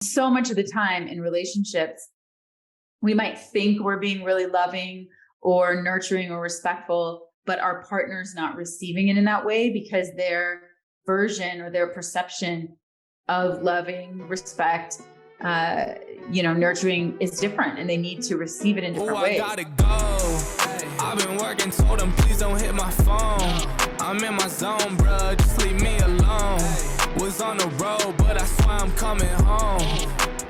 So much of the time in relationships, we might think we're being really loving or nurturing or respectful, but our partner's not receiving it in that way because their version or their perception of loving, respect, nurturing is different, and they need to receive it in different ways. I gotta go. I've been working, told them please don't hit my phone. I'm in my zone, bruh, just leave me alone. Was on the road, but I swear I'm coming home.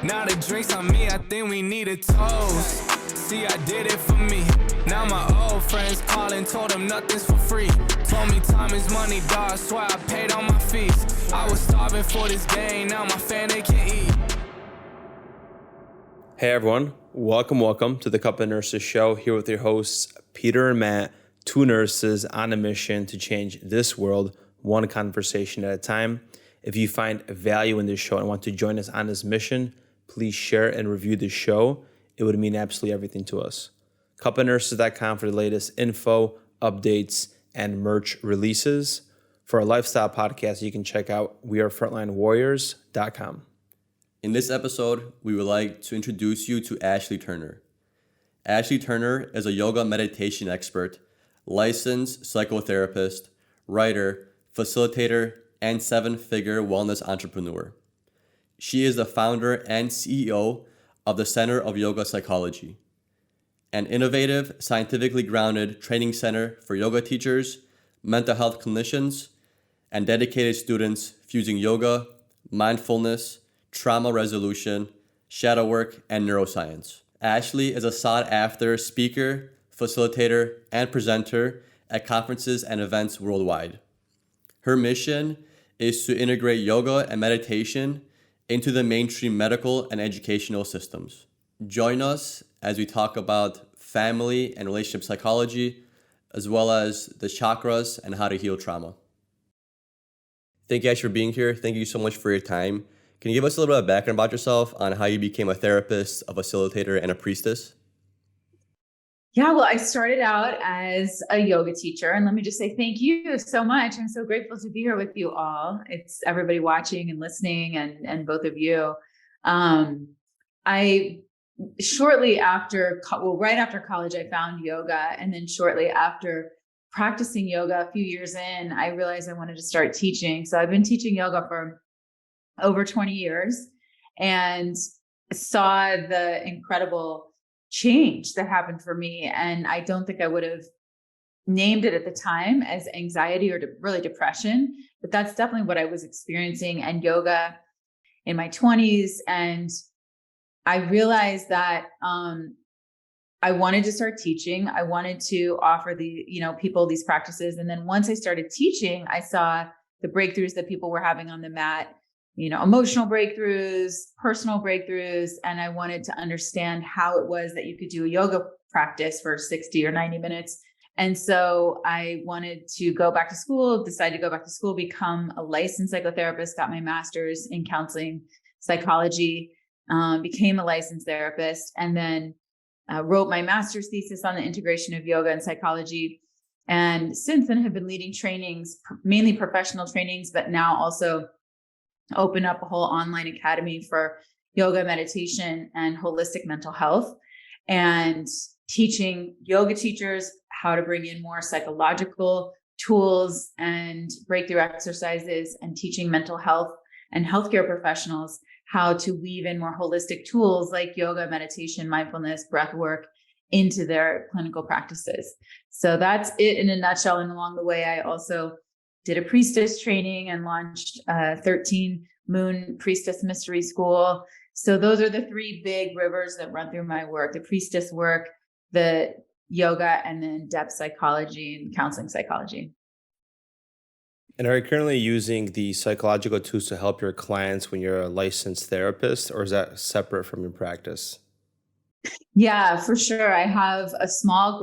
Now the drinks on me, I think we need a toast. See, I did it for me. Now my old friends calling, told them nothing's for free. Told me time is money, dog, swear I paid all my fees. I was starving for this game, now my family can eat. Hey everyone, welcome to the Cup of Nurses show, here with your hosts, Peter and Matt, two nurses on a mission to change this world, one conversation at a time. If you find value in this show and want to join us on this mission, please share and review the show. It would mean absolutely everything to us. cupofnurses.com for the latest info, updates, and merch releases. For our lifestyle podcast, you can check out wearefrontlinewarriors.com. In this episode, we would like to introduce you to Ashley Turner. Ashley Turner is a yoga meditation expert, licensed psychotherapist, writer, facilitator, and seven-figure wellness entrepreneur. She is the founder and CEO of the Center of Yoga Psychology, an innovative, scientifically grounded training center for yoga teachers, mental health clinicians, and dedicated students fusing yoga, mindfulness, trauma resolution, shadow work, and neuroscience. Ashley is a sought-after speaker, facilitator, and presenter at conferences and events worldwide. Her mission is to integrate yoga and meditation into the mainstream medical and educational systems. Join us as we talk about family and relationship psychology, as well as the chakras and how to heal trauma. Thank you guys for being here. Thank you so much for your time. Can you give us a little bit of background about yourself on how you became a therapist, a facilitator, and a priestess? Yeah, well, I started out as a yoga teacher, and let me just say thank you so much. I'm so grateful to be here with you all. It's everybody watching and listening, and both of you. I shortly after, right after college, I found yoga, and then shortly after practicing yoga, a few years in, I realized I wanted to start teaching. So I've been teaching yoga for over 20 years, and saw the incredible change that happened for me. And I don't think I would have named it at the time as anxiety or really depression, but that's definitely what I was experiencing and yoga in my 20s. And I realized that I wanted to start teaching. I wanted to offer people these practices. And then once I started teaching, I saw the breakthroughs that people were having on the mat, emotional breakthroughs, personal breakthroughs. And I wanted to understand how it was that you could do a yoga practice for 60 or 90 minutes. And so I wanted to go back to school, decided to go back to school, become a licensed psychotherapist, got my master's in counseling psychology, became a licensed therapist, and then wrote my master's thesis on the integration of yoga and psychology. And since then have been leading trainings, mainly professional trainings, but now also open up a whole online academy for yoga, meditation, and holistic mental health, and teaching yoga teachers how to bring in more psychological tools and breakthrough exercises, and teaching mental health and healthcare professionals how to weave in more holistic tools like yoga, meditation, mindfulness, breath work into their clinical practices. So that's it in a nutshell. And along the way, I also did a priestess training and launched 13 Moon Priestess Mystery School. So those are the three big rivers that run through my work: the priestess work, the yoga, and then depth psychology and counseling psychology. And are you currently using the psychological tools to help your clients when you're a licensed therapist, or is that separate from your practice? Yeah, for sure. I have a small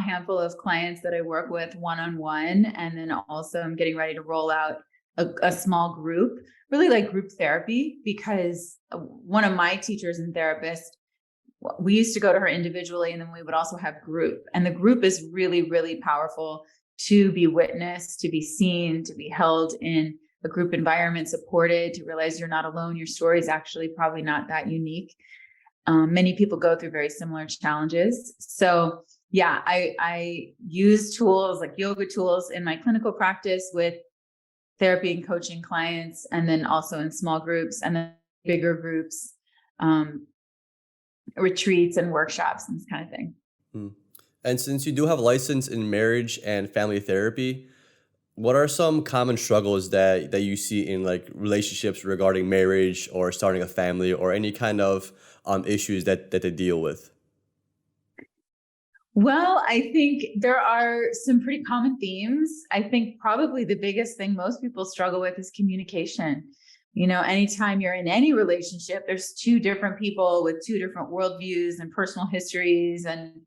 handful of clients that I work with one-on-one. And then also I'm getting ready to roll out a small group, really like group therapy, because one of my teachers and therapists, we used to go to her individually, and then we would also have group. And the group is really, really powerful to be witnessed, to be seen, to be held in a group environment, supported, to realize you're not alone. Your story is actually probably not that unique. Many people go through very similar challenges. So yeah, I use tools like yoga tools in my clinical practice with therapy and coaching clients, and then also in small groups and then bigger groups, retreats and workshops and this kind of thing. And since you do have a license in marriage and family therapy, what are some common struggles that you see in like relationships regarding marriage or starting a family, or any kind of issues that they deal with? Well, I think there are some pretty common themes. I think probably the biggest thing most people struggle with is communication. Anytime you're in any relationship, there's two different people with two different worldviews and personal histories. And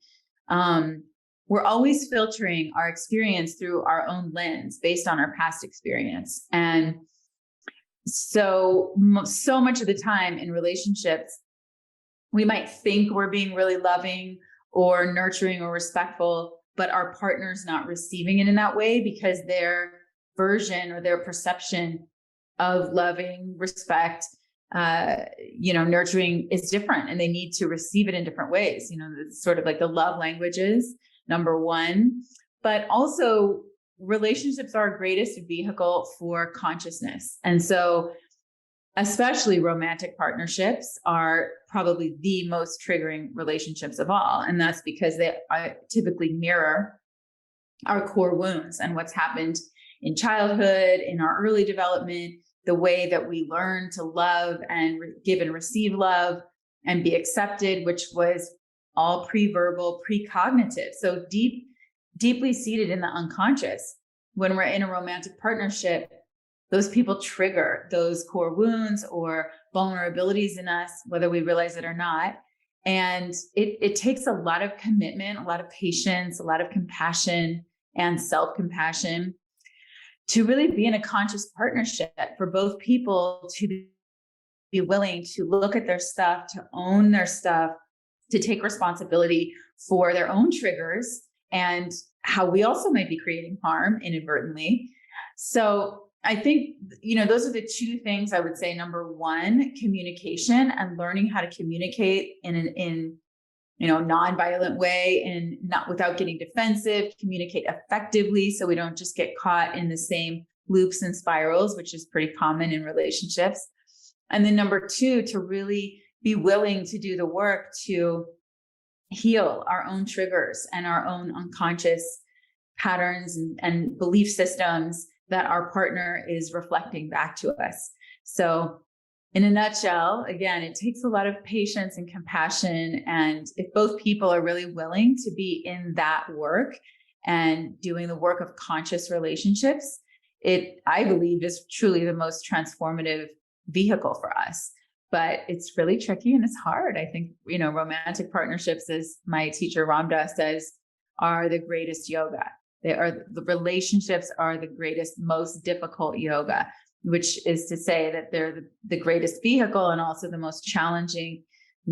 we're always filtering our experience through our own lens based on our past experience. And so much of the time in relationships, we might think we're being really loving or nurturing or respectful, but our partner's not receiving it in that way because their version or their perception of loving, respect, nurturing is different, and they need to receive it in different ways. It's sort of like the love languages, number one, but also relationships are our greatest vehicle for consciousness. And so especially romantic partnerships are probably the most triggering relationships of all. And that's because they typically mirror our core wounds and what's happened in childhood, in our early development, the way that we learn to love and give and receive love and be accepted, which was all pre-verbal, pre-cognitive. So deeply seated in the unconscious. When we're in a romantic partnership, those people trigger those core wounds or vulnerabilities in us, whether we realize it or not. And it takes a lot of commitment, a lot of patience, a lot of compassion and self-compassion to really be in a conscious partnership for both people to be willing to look at their stuff, to own their stuff, to take responsibility for their own triggers and how we also might be creating harm inadvertently. So I think, those are the two things I would say. Number one, communication, and learning how to communicate in non-violent way and not without getting defensive, communicate effectively so we don't just get caught in the same loops and spirals, which is pretty common in relationships. And then number two, to really be willing to do the work to heal our own triggers and our own unconscious patterns and belief systems that our partner is reflecting back to us. So in a nutshell, again, it takes a lot of patience and compassion. And if both people are really willing to be in that work and doing the work of conscious relationships, it, I believe, is truly the most transformative vehicle for us. But it's really tricky and it's hard. I think, romantic partnerships, as my teacher Ramdas says, are the greatest yoga. The relationships are the greatest, most difficult yoga, which is to say that they're the greatest vehicle and also the most challenging,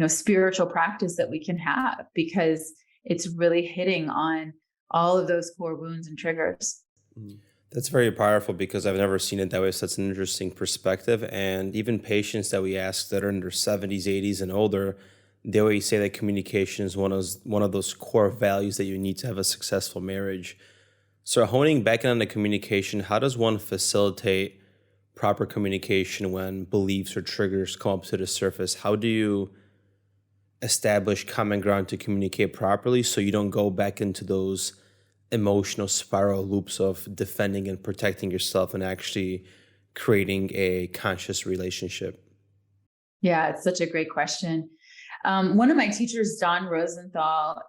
spiritual practice that we can have, because it's really hitting on all of those core wounds and triggers. That's very powerful, because I've never seen it that way. So that's an interesting perspective. And even patients that we ask that are in their 70s, 80s and older, they always say that communication is one of those core values that you need to have a successful marriage. So honing back in on the communication, how does one facilitate proper communication when beliefs or triggers come up to the surface? How do you establish common ground to communicate properly so you don't go back into those emotional spiral loops of defending and protecting yourself and actually creating a conscious relationship? Yeah, it's such a great question. One of my teachers, Don Rosenthal,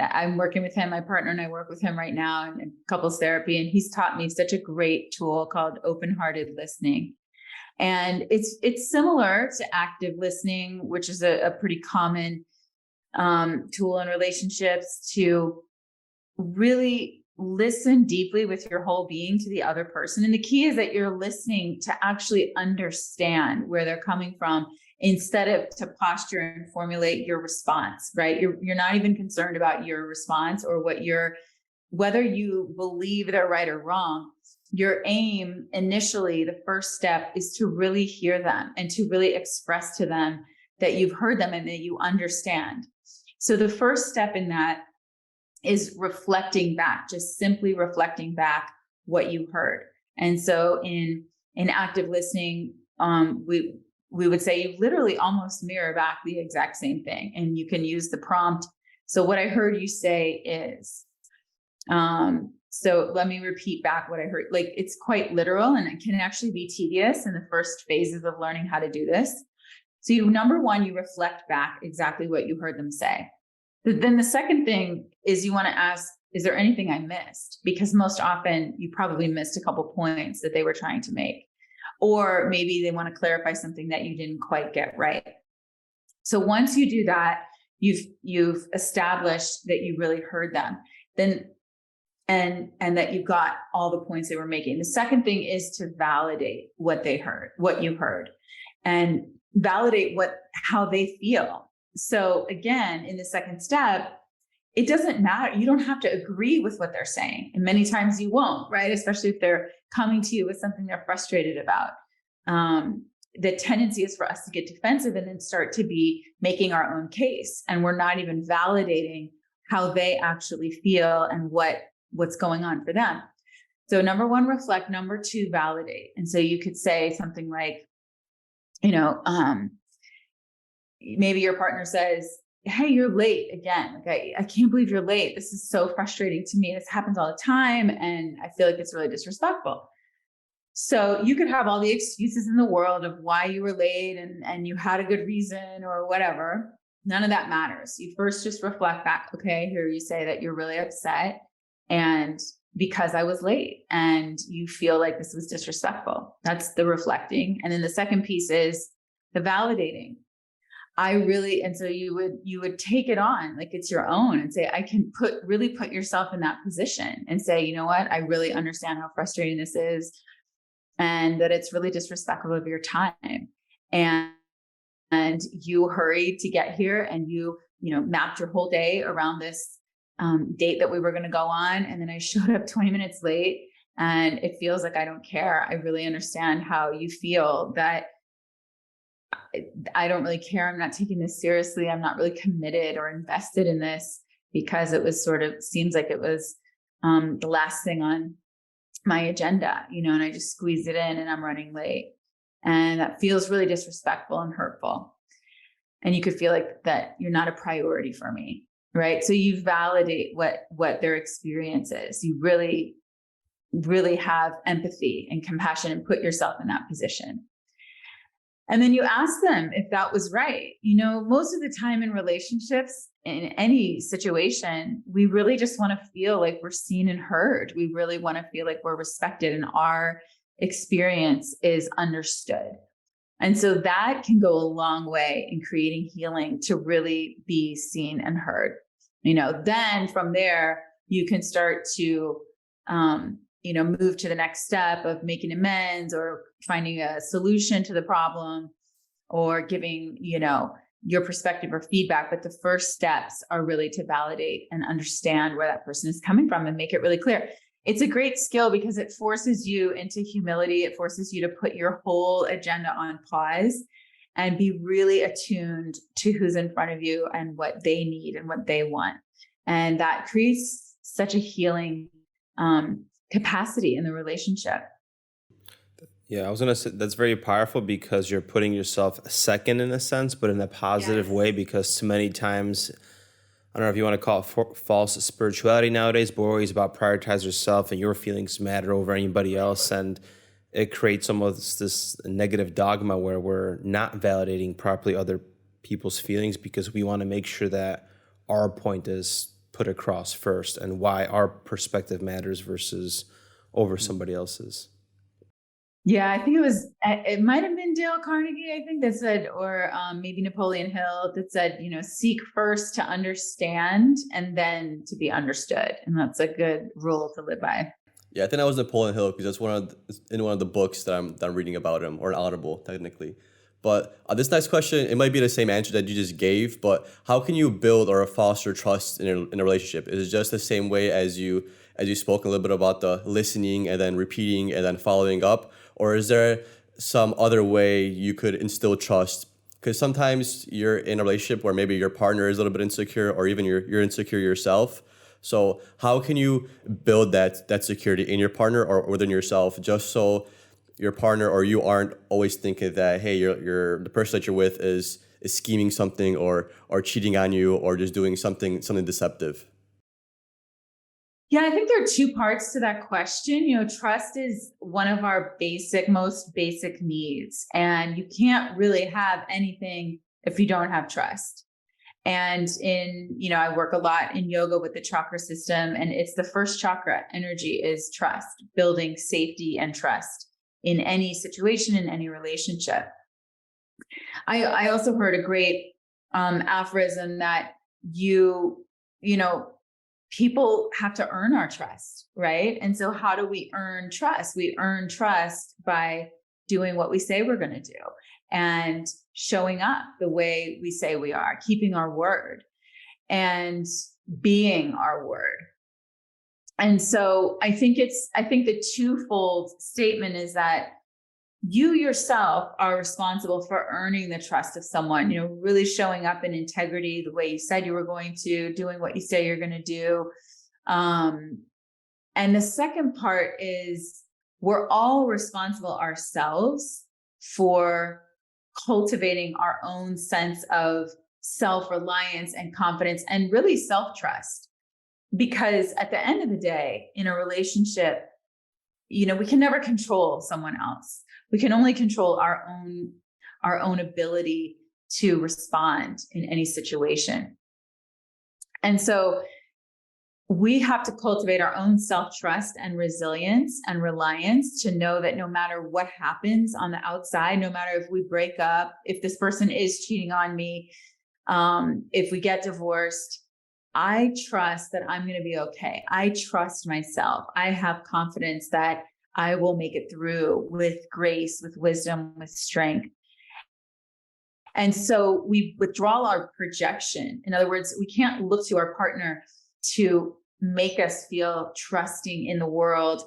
I'm working with him, my partner and I work with him right now in couples therapy, and he's taught me such a great tool called open-hearted listening. And it's similar to active listening, which is a pretty common tool in relationships, to really listen deeply with your whole being to the other person. And the key is that you're listening to actually understand where they're coming from, instead of to posture and formulate your response, right? You're not even concerned about your response or whether you believe they're right or wrong. your aim initially, the first step is to really hear them and to really express to them that you've heard them and that you understand. So the first step in that is reflecting back, just simply reflecting back what you heard. And so in active listening, we would say you literally almost mirror back the exact same thing, and you can use the prompt. So what I heard you say is, so let me repeat back what I heard. Like, it's quite literal, and it can actually be tedious in the first phases of learning how to do this. So number one, you reflect back exactly what you heard them say. Then the second thing is you want to ask, is there anything I missed? Because most often you probably missed a couple points that they were trying to make, or maybe they want to clarify something that you didn't quite get right. So once you do that, you've established that you really heard them, then and that you got all the points they were making. The second thing is to validate what they heard, what you heard, and validate how they feel. So again, in the second step, it doesn't matter. You don't have to agree with what they're saying. And many times you won't, right? Especially if they're coming to you with something they're frustrated about. The tendency is for us to get defensive and then start to be making our own case. And we're not even validating how they actually feel and what's going on for them. So number one, reflect. Number two, validate. And so you could say something like, maybe your partner says, hey, you're late again. Like, I can't believe you're late. This is so frustrating to me. This happens all the time. And I feel like it's really disrespectful. So you could have all the excuses in the world of why you were late and you had a good reason or whatever. None of that matters. You first just reflect back. Okay, here you say that you're really upset and because I was late and you feel like this was disrespectful. That's the reflecting. And then the second piece is the validating. And so you would take it on like it's your own and say, I can really put yourself in that position and say, you know what, I really understand how frustrating this is and that it's really disrespectful of your time. And you hurried to get here and you mapped your whole day around this date that we were going to go on. And then I showed up 20 minutes late and it feels like I don't care. I really understand how you feel, that I don't really care. I'm not taking this seriously. I'm not really committed or invested in this because it was seems like it was the last thing on my agenda, and I just squeezed it in and I'm running late. And that feels really disrespectful and hurtful. And you could feel like that you're not a priority for me, right? So you validate what their experience is. You really, really have empathy and compassion and put yourself in that position. And then you ask them if that was right. Most of the time in relationships, in any situation, we really just want to feel like we're seen and heard. We really want to feel like we're respected and our experience is understood. And so that can go a long way in creating healing to really be seen and heard. Then from there, you can start to, move to the next step of making amends or finding a solution to the problem or giving, your perspective or feedback. But the first steps are really to validate and understand where that person is coming from and make it really clear. It's a great skill because it forces you into humility. It forces you to put your whole agenda on pause and be really attuned to who's in front of you and what they need and what they want. And that creates such a healing capacity in the relationship. Yeah, I was going to say that's very powerful because you're putting yourself second in a sense, but in a positive way, because too many times, I don't know if you want to call it false spirituality nowadays, but always about prioritize yourself and your feelings matter over anybody else. And it creates almost this negative dogma where we're not validating properly other people's feelings because we want to make sure that our point is put across first and why our perspective matters versus over somebody else's. Yeah, I think it might have been Dale Carnegie, I think, that said, or maybe Napoleon Hill that said, seek first to understand and then to be understood. And that's a good rule to live by. Yeah, I think that was Napoleon Hill because that's in one of the books that I'm reading about him, or an Audible technically. But this next question, it might be the same answer that you just gave, but how can you build or foster trust in a relationship? Is it just the same way as you as you spoke a little bit about the listening and then repeating and then following up? Or is there some other way you could instill trust? Because sometimes you're in a relationship where maybe your partner is a little bit insecure, or even you're insecure yourself. So how can you build that security in your partner or within yourself, just so your partner or you aren't always thinking that, hey, you're the person that you're with is scheming something or cheating on you or just doing something deceptive? Yeah, I think there are two parts to that question. Trust is one of our most basic needs, and you can't really have anything if you don't have trust. And I work a lot in yoga with the chakra system, and it's the first chakra. Energy is trust, building safety and trust in any situation, in any relationship. I also heard a great aphorism that people have to earn our trust, right? And so how do we earn trust? We earn trust by doing what we say we're going to do and showing up the way we say we are, keeping our word and being our word. And so I think the twofold statement is that you yourself are responsible for earning the trust of someone, really showing up in integrity, the way you said you were going to, doing what you say you're going to do. And the second part is we're all responsible ourselves for cultivating our own sense of self-reliance and confidence and really self-trust. Because at the end of the day, in a relationship, we can never control someone else. We can only control our own ability to respond in any situation. And so we have to cultivate our own self-trust and resilience and reliance to know that no matter what happens on the outside, no matter if we break up, if this person is cheating on me, if we get divorced, I trust that I'm going to be okay. I trust myself. I have confidence that I will make it through with grace, with wisdom, with strength. And so we withdraw our projection. In other words, we can't look to our partner to make us feel trusting in the world,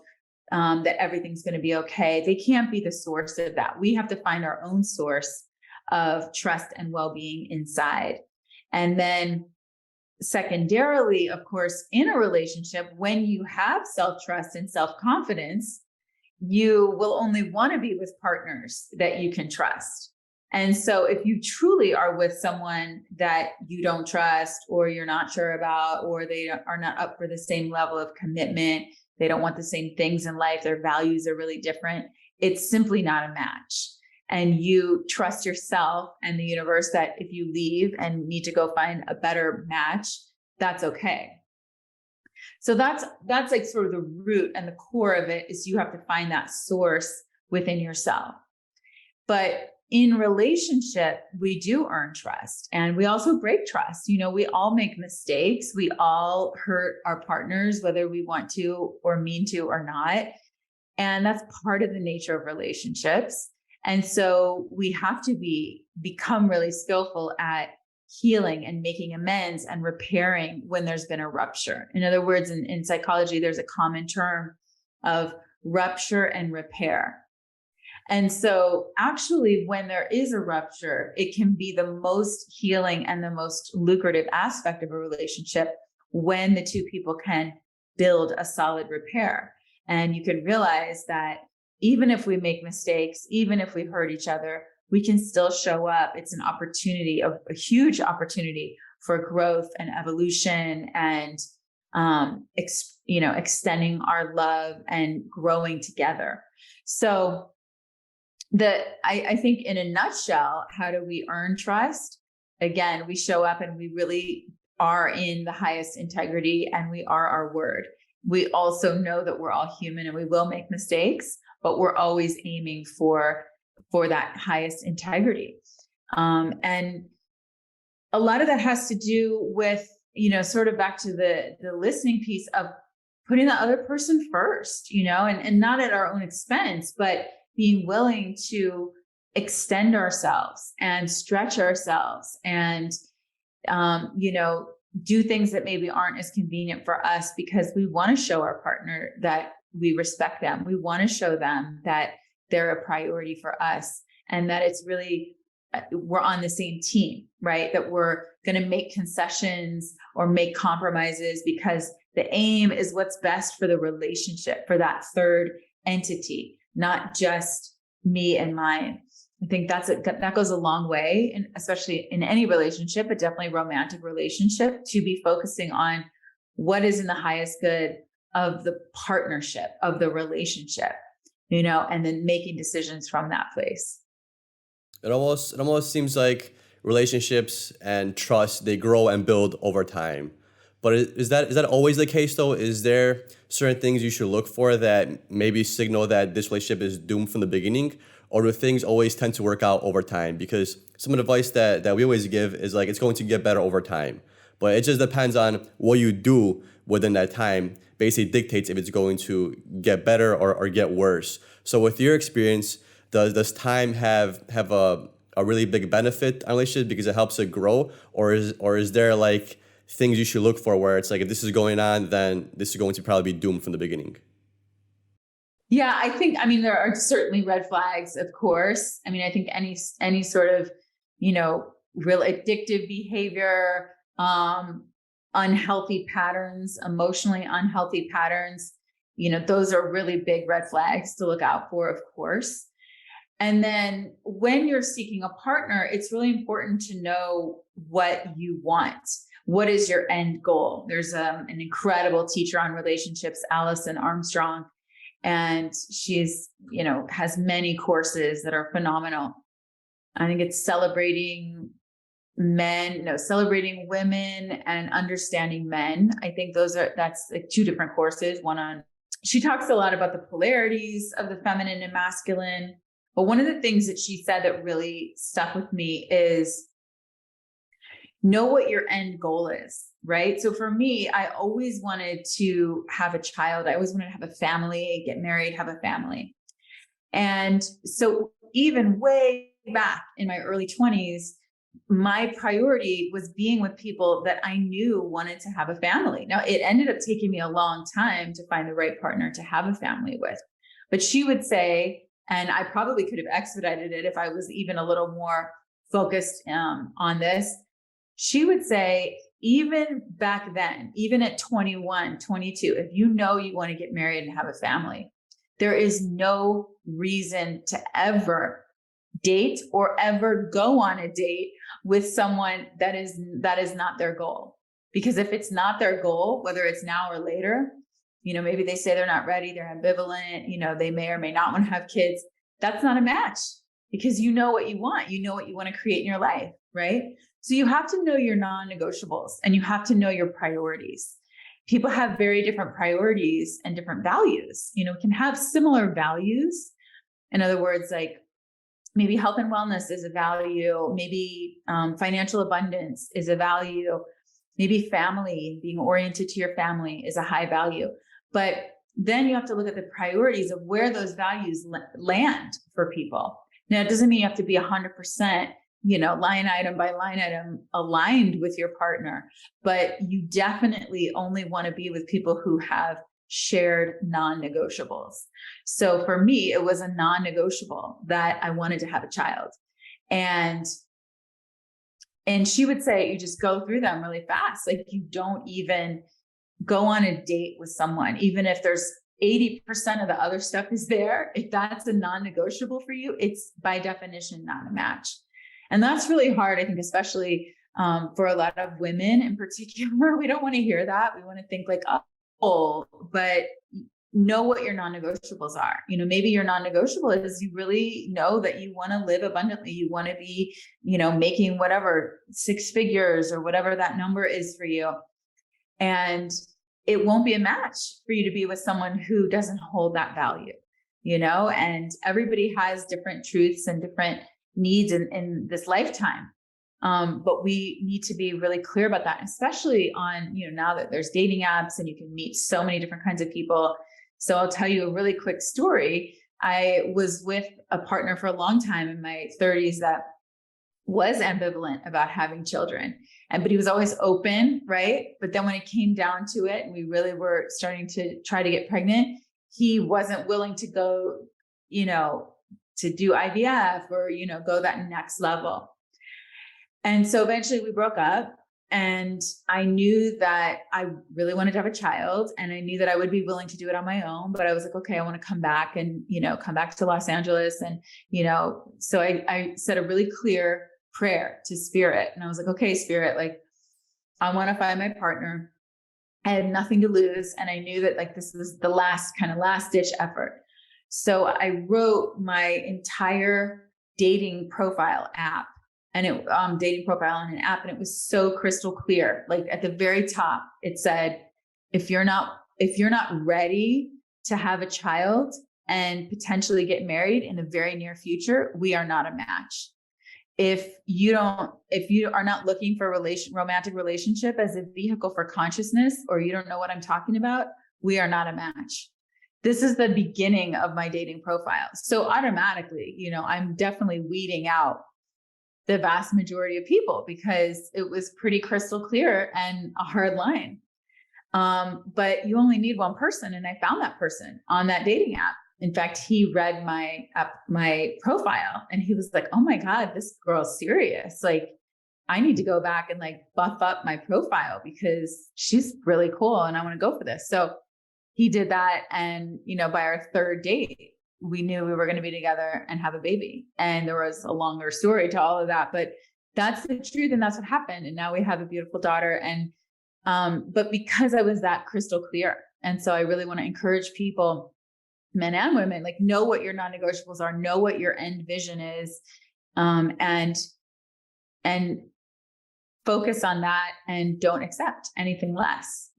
that everything's going to be okay. They can't be the source of that. We have to find our own source of trust and well-being inside. And then secondarily, of course, in a relationship, when you have self-trust and self-confidence, you will only want to be with partners that you can trust. And so if you truly are with someone that you don't trust, or you're not sure about, or they are not up for the same level of commitment, they don't want the same things in life, their values are really different, it's simply not a match. And you trust yourself and the universe that if you leave and need to go find a better match, that's okay. So that's like sort of the root and the core of it, is you have to find that source within yourself. But in relationship, we do earn trust, and we also break trust. We all make mistakes. We all hurt our partners, whether we want to or mean to or not. And that's part of the nature of relationships. And so we have to become really skillful at healing and making amends and repairing when there's been a rupture. In other words, in psychology, there's a common term of rupture and repair. And so actually, when there is a rupture, it can be the most healing and the most lucrative aspect of a relationship when the two people can build a solid repair. And you can realize that even if we make mistakes, even if we hurt each other, we can still show up. It's an opportunity, a huge opportunity for growth and evolution and, extending our love and growing together. So I think in a nutshell, how do we earn trust? Again, we show up and we really are in the highest integrity, and we are our word. We also know that we're all human and we will make mistakes, but we're always aiming for that highest integrity. And a lot of that has to do with, sort of back to the listening piece of putting the other person first, and not at our own expense, but being willing to extend ourselves and stretch ourselves and, do things that maybe aren't as convenient for us because we want to show our partner that we respect them. We want to show them that they're a priority for us and that it's really, we're on the same team, right? That we're going to make concessions or make compromises because the aim is what's best for the relationship, for that third entity, not just me and mine. I think that goes a long way, and especially in any relationship, but definitely romantic relationship, to be focusing on what is in the highest good of the partnership, of the relationship, and then making decisions from that place. It almost seems like relationships and trust, they grow and build over time. But is that always the case though? Is there certain things you should look for that maybe signal that this relationship is doomed from the beginning? Or do things always tend to work out over time? Because some advice that we always give is like, it's going to get better over time. But it just depends on what you do within that time, basically dictates if it's going to get better or get worse. So with your experience, does time have a really big benefit on relationships because it helps it grow? Or is there like things you should look for where it's like, if this is going on, then this is going to probably be doomed from the beginning? Yeah, I mean, there are certainly red flags, of course. I mean, I think any sort of, real addictive behavior, unhealthy patterns, emotionally unhealthy patterns, those are really big red flags to look out for, of course. And then when you're seeking a partner, it's really important to know what you want. What is your end goal? There's an incredible teacher on relationships, Allison Armstrong. And she's, has many courses that are phenomenal. I think it's celebrating women and understanding men. I think that's like two different courses. She talks a lot about the polarities of the feminine and masculine. But one of the things that she said that really stuck with me is know what your end goal is, right? So for me, I always wanted to have a child. I always wanted to have a family, get married, have a family. And so even way back in my early 20s, my priority was being with people that I knew wanted to have a family. Now, it ended up taking me a long time to find the right partner to have a family with. But she would say, and I probably could have expedited it if I was even a little more focused on this. She would say, even back then, even at 21, 22, if you know you want to get married and have a family, there is no reason to ever date or ever go on a date with someone that is not their goal. Because if it's not their goal, whether it's now or later, maybe they say they're not ready, they're ambivalent, they may or may not want to have kids. That's not a match because you know what you want. You know what you want to create in your life, right? So you have to know your non-negotiables and you have to know your priorities. People have very different priorities and different values. We can have similar values. In other words, like maybe health and wellness is a value. Maybe financial abundance is a value. Maybe family, being oriented to your family is a high value. But then you have to look at the priorities of where those values land for people. Now, it doesn't mean you have to be 100%, line item by line item aligned with your partner, but you definitely only want to be with people who have shared non-negotiables. So for me, it was a non-negotiable that I wanted to have a child. And she would say, you just go through them really fast. Like you don't even go on a date with someone, even if there's 80% of the other stuff is there. If that's a non-negotiable for you, it's by definition not a match. And that's really hard, I think, especially for a lot of women in particular. We don't want to hear that. We want to think like, oh, but know what your non-negotiables are. Maybe your non-negotiable is you really know that you want to live abundantly. You want to be, making whatever 6 figures or whatever that number is for you. And it won't be a match for you to be with someone who doesn't hold that value, and everybody has different truths and different needs in this lifetime. But we need to be really clear about that, especially on, now that there's dating apps and you can meet so many different kinds of people. So I'll tell you a really quick story. I was with a partner for a long time in my 30s that was ambivalent about having children, but he was always open, right? But then when it came down to it and we really were starting to try to get pregnant, he wasn't willing to go, to do IVF or, go that next level. And so eventually we broke up, and I knew that I really wanted to have a child, and I knew that I would be willing to do it on my own, but I was like, okay, I want to come back and, come back to Los Angeles. And, so I said a really clear prayer to Spirit. And I was like, okay, Spirit, like, I want to find my partner. I had nothing to lose. And I knew that like, this was the last ditch effort. So I wrote my entire dating profile app, and dating profile in an app. And it was so crystal clear. Like at the very top, it said, if you're not ready to have a child and potentially get married in the very near future, we are not a match. If you are not looking for a romantic relationship as a vehicle for consciousness, or you don't know what I'm talking about, we are not a match. This is the beginning of my dating profile. So automatically, I'm definitely weeding out the vast majority of people because it was pretty crystal clear and a hard line. But you only need one person. And I found that person on that dating app. In fact, he read my profile and he was like, oh my God, this girl's serious. Like, I need to go back and like buff up my profile because she's really cool and I want to go for this. So he did that. And, by our third date, we knew we were going to be together and have a baby. And there was a longer story to all of that, but that's the truth. And that's what happened. And now we have a beautiful daughter. And, but because I was that crystal clear. And so I really want to encourage people, men and women, like, know what your non-negotiables are, know what your end vision is, and focus on that and don't accept anything less.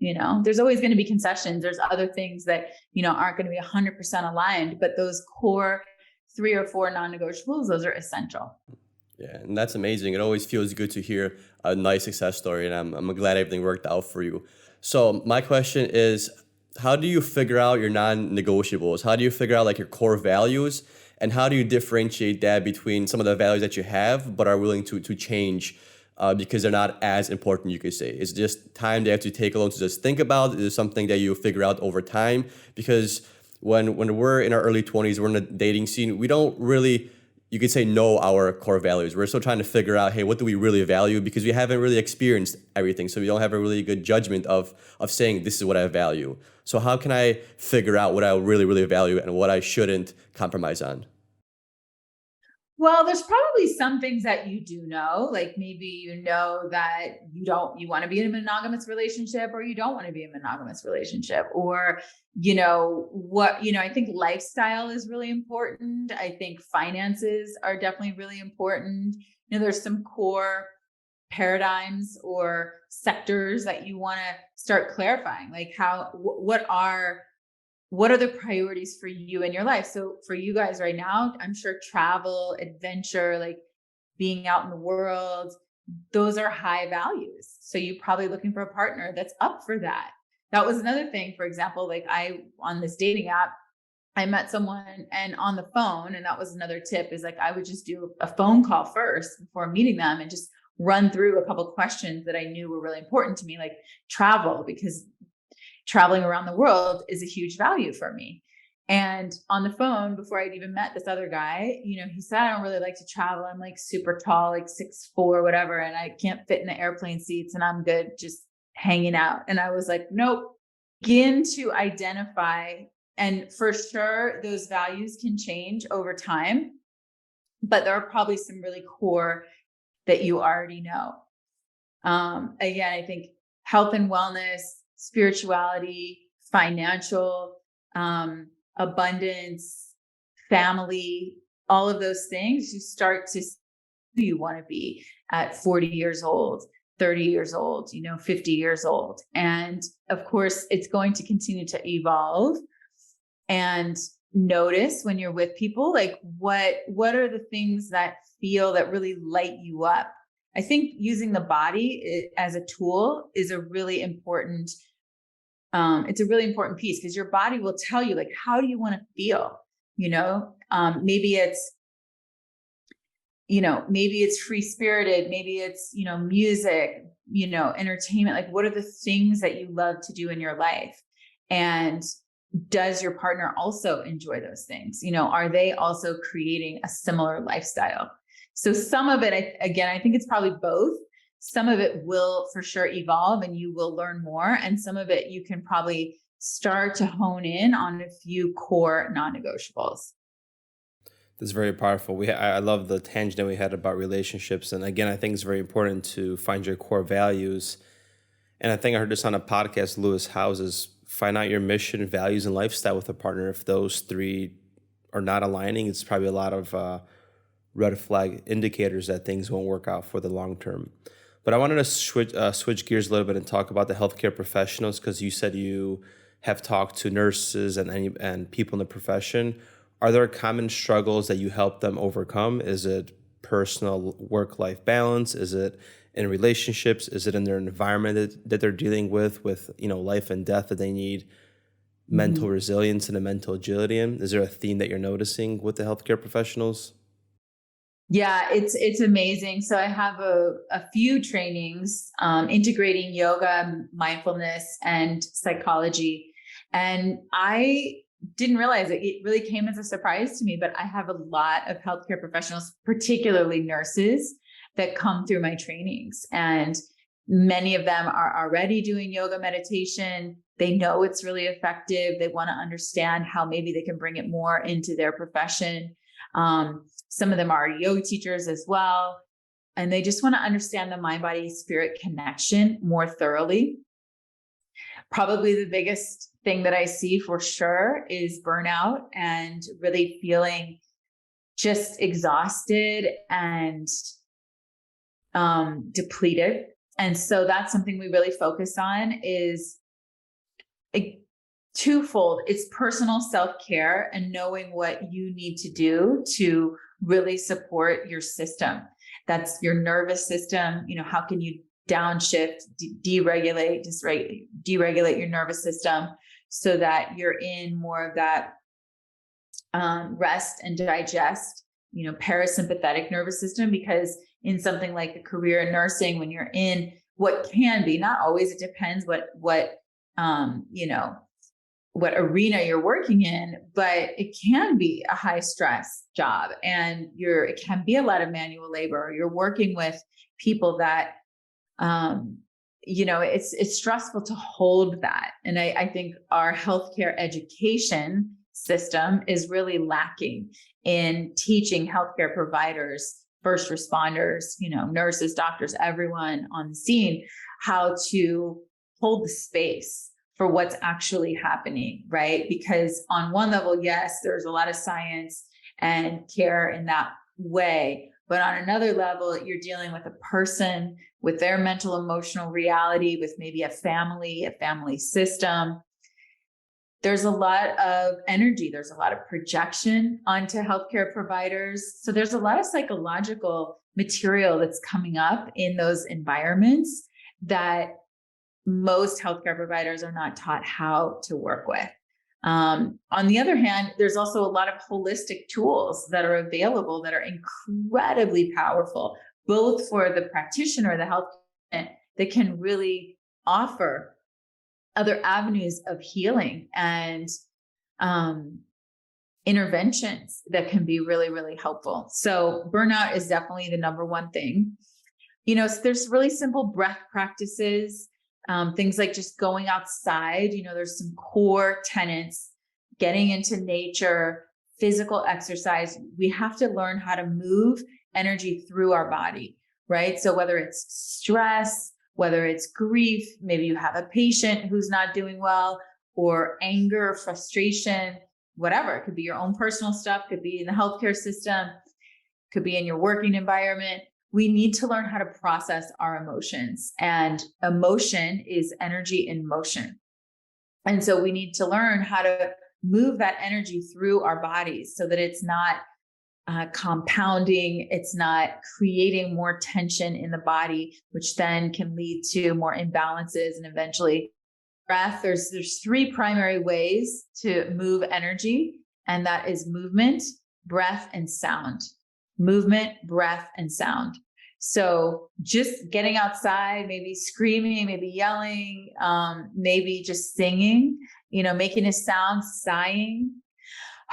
There's always going to be concessions. There's other things that, aren't going to be 100% aligned, but those core 3 or 4 non-negotiables, those are essential. Yeah. And that's amazing. It always feels good to hear a nice success story. And I'm glad everything worked out for you. So my question is, how do you figure out your non-negotiables? How do you figure out like your core values? And how do you differentiate that between some of the values that you have, but are willing to change because they're not as important, you could say? It's just time they have to take alone to just think about. It is something that you figure out over time. Because when we're in our early 20s, we're in the dating scene, we don't really, you could say, know our core values. We're still trying to figure out, hey, what do we really value? Because we haven't really experienced everything. So we don't have a really good judgment of saying, this is what I value. So how can I figure out what I really, really value and what I shouldn't compromise on? Well, there's probably some things that you do know, like maybe that you want to be in a monogamous relationship, or you don't want to be in a monogamous relationship, or, I think lifestyle is really important. I think finances are definitely really important. There's some core paradigms or sectors that you want to start clarifying, like what are the priorities for you in your life? So for you guys right now, I'm sure travel, adventure, like being out in the world, those are high values. So you're probably looking for a partner that's up for that. That was another thing, for example, like on this dating app, I met someone and on the phone, and that was another tip, is like, I would just do a phone call first before meeting them and just run through a couple of questions that I knew were really important to me, like travel, because traveling around the world is a huge value for me. And on the phone, before I'd even met this other guy, he said, I don't really like to travel. I'm like super tall, like 6'4", whatever. And I can't fit in the airplane seats, and I'm good just hanging out. And I was like, nope, begin to identify. And for sure, those values can change over time, but there are probably some really core that you already know. Again, I think health and wellness, spirituality, financial, abundance, family, all of those things, you start to see who you want to be at 40 years old, 30 years old, 50 years old. And of course, it's going to continue to evolve. And notice when you're with people, like what are the things that really light you up? I think using the body as a tool is a really important it's a really important piece, because your body will tell you, like, how do you want to feel? Maybe it's, maybe it's free spirited, maybe it's, music, entertainment. Like, what are the things that you love to do in your life? And does your partner also enjoy those things? Are they also creating a similar lifestyle? So some of it, I think it's probably both. Some of it will for sure evolve and you will learn more. And some of it you can probably start to hone in on a few core non-negotiables. That's very powerful. I love the tangent that we had about relationships. And again, I think it's very important to find your core values. And I think I heard this on a podcast, Lewis House's, find out your mission, values, and lifestyle with a partner. If those three are not aligning, it's probably a lot of red flag indicators that things won't work out for the long term. But I wanted to switch gears a little bit and talk about the healthcare professionals, because you said you have talked to nurses and people in the profession. Are there common struggles that you help them overcome? Is it personal work-life balance? Is it in relationships? Is it in their environment that they're dealing with life and death, that they need mental resilience and a mental agility in? Is there a theme that you're noticing with the healthcare professionals? Yeah, it's amazing. So I have a few trainings integrating yoga, mindfulness, and psychology. And I didn't realize it. It really came as a surprise to me, but I have a lot of healthcare professionals, particularly nurses, that come through my trainings. And many of them are already doing yoga meditation. They know it's really effective. They want to understand how maybe they can bring it more into their profession. Some of them are yoga teachers as well. And they just want to understand the mind, body, spirit connection more thoroughly. Probably the biggest thing that I see for sure is burnout and really feeling just exhausted and depleted. And so that's something we really focus on, is twofold. It's personal self-care and knowing what you need to do to really support your system. That's your nervous system. How can you downshift, deregulate your nervous system so that you're in more of that rest and digest, parasympathetic nervous system. Because in something like a career in nursing, when you're in what can be, not always, it depends what arena you're working in, but it can be a high stress job, and it can be a lot of manual labor. You're working with people that, it's stressful to hold that. And I think our healthcare education system is really lacking in teaching healthcare providers, first responders, nurses, doctors, everyone on the scene, how to hold the space for what's actually happening, right? Because on one level, yes, there's a lot of science and care in that way. But on another level, you're dealing with a person with their mental, emotional reality, with maybe a family system. There's a lot of energy. There's a lot of projection onto healthcare providers. So there's a lot of psychological material that's coming up in those environments that most healthcare providers are not taught how to work with. On the other hand, there's also a lot of holistic tools that are available that are incredibly powerful, both for the practitioner, the health, that can really offer other avenues of healing and interventions that can be really, really helpful. So burnout is definitely the number one thing. So there's really simple breath practices. Things like just going outside, there's some core tenets, getting into nature, physical exercise. We have to learn how to move energy through our body, right? So whether it's stress, whether it's grief, maybe you have a patient who's not doing well, or anger, frustration, whatever. It could be your own personal stuff, could be in the healthcare system, could be in your working environment. We need to learn how to process our emotions, and emotion is energy in motion. And so we need to learn how to move that energy through our bodies so that it's not compounding, it's not creating more tension in the body, which then can lead to more imbalances and eventually breath. There's three primary ways to move energy, and that is movement, breath, and sound. movement, breath, and sound. So just getting outside, maybe screaming, maybe yelling, maybe just singing, making a sound, sighing,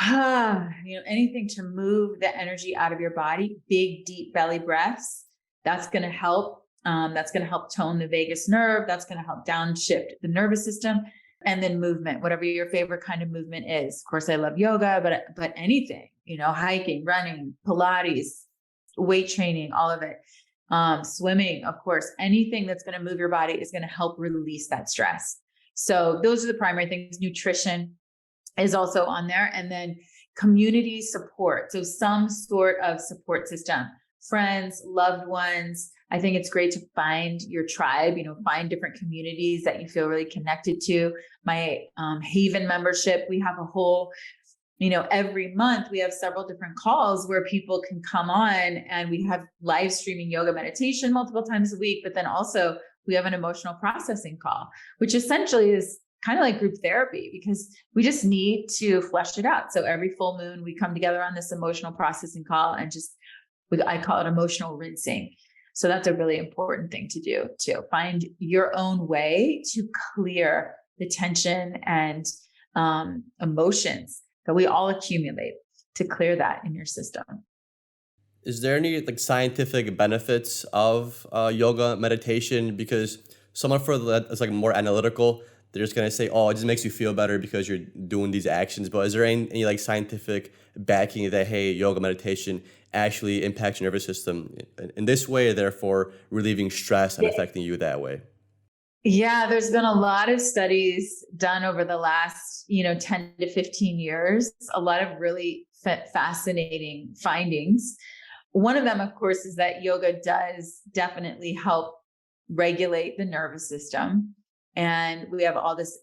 anything to move the energy out of your body, big, deep belly breaths. That's going to help. That's going to help tone the vagus nerve. That's going to help downshift the nervous system. And then movement, whatever your favorite kind of movement is. Of course, I love yoga, but anything, hiking, running, Pilates, weight training, all of it. Swimming, of course, anything that's going to move your body is going to help release that stress. So those are the primary things. Nutrition is also on there. And then community support. So some sort of support system, friends, loved ones. I think it's great to find your tribe, find different communities that you feel really connected to. My Haven membership, we have a whole, every month we have several different calls where people can come on, and we have live streaming yoga meditation multiple times a week. But then also we have an emotional processing call, which essentially is kind of like group therapy, because we just need to flesh it out. So every full moon we come together on this emotional processing call, and I call it emotional rinsing. So that's a really important thing to do, to find your own way to clear the tension and emotions that we all accumulate, to clear that in your system. Is there any scientific benefits of yoga meditation? Because someone that's more analytical, they're just gonna say, "Oh, it just makes you feel better because you're doing these actions." But is there any scientific backing that, hey, yoga meditation actually impacts your nervous system in this way, therefore relieving stress and affecting you that way? Yeah, there's been a lot of studies done over the last, 10 to 15 years, a lot of really fascinating findings. One of them, of course, is that yoga does definitely help regulate the nervous system. And we have all this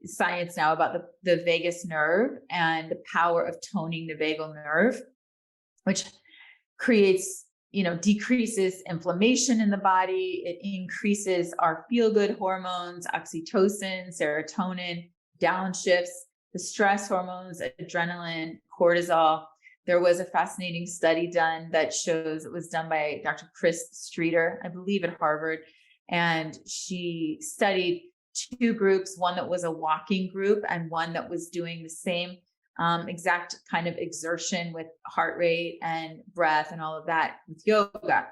science now about the vagus nerve and the power of toning the vagal nerve, which creates, decreases inflammation in the body. It increases our feel-good hormones, oxytocin, serotonin, downshifts the stress hormones, adrenaline, cortisol. There was a fascinating study done that shows, it was done by Dr. Chris Streeter, I believe at Harvard. And she studied two groups, one that was a walking group and one that was doing the same exact kind of exertion with heart rate and breath and all of that with yoga.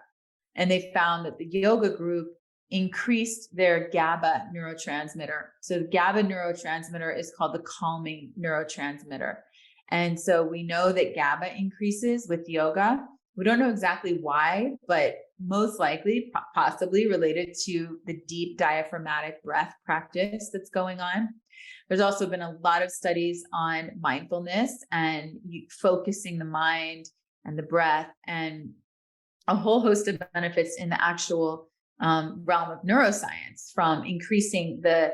And they found that the yoga group increased their GABA neurotransmitter. So the GABA neurotransmitter is called the calming neurotransmitter. And so we know that GABA increases with yoga. We don't know exactly why, but most likely possibly related to the deep diaphragmatic breath practice that's going on. There's also been a lot of studies on mindfulness and focusing the mind and the breath, and a whole host of benefits in the actual realm of neuroscience, from increasing the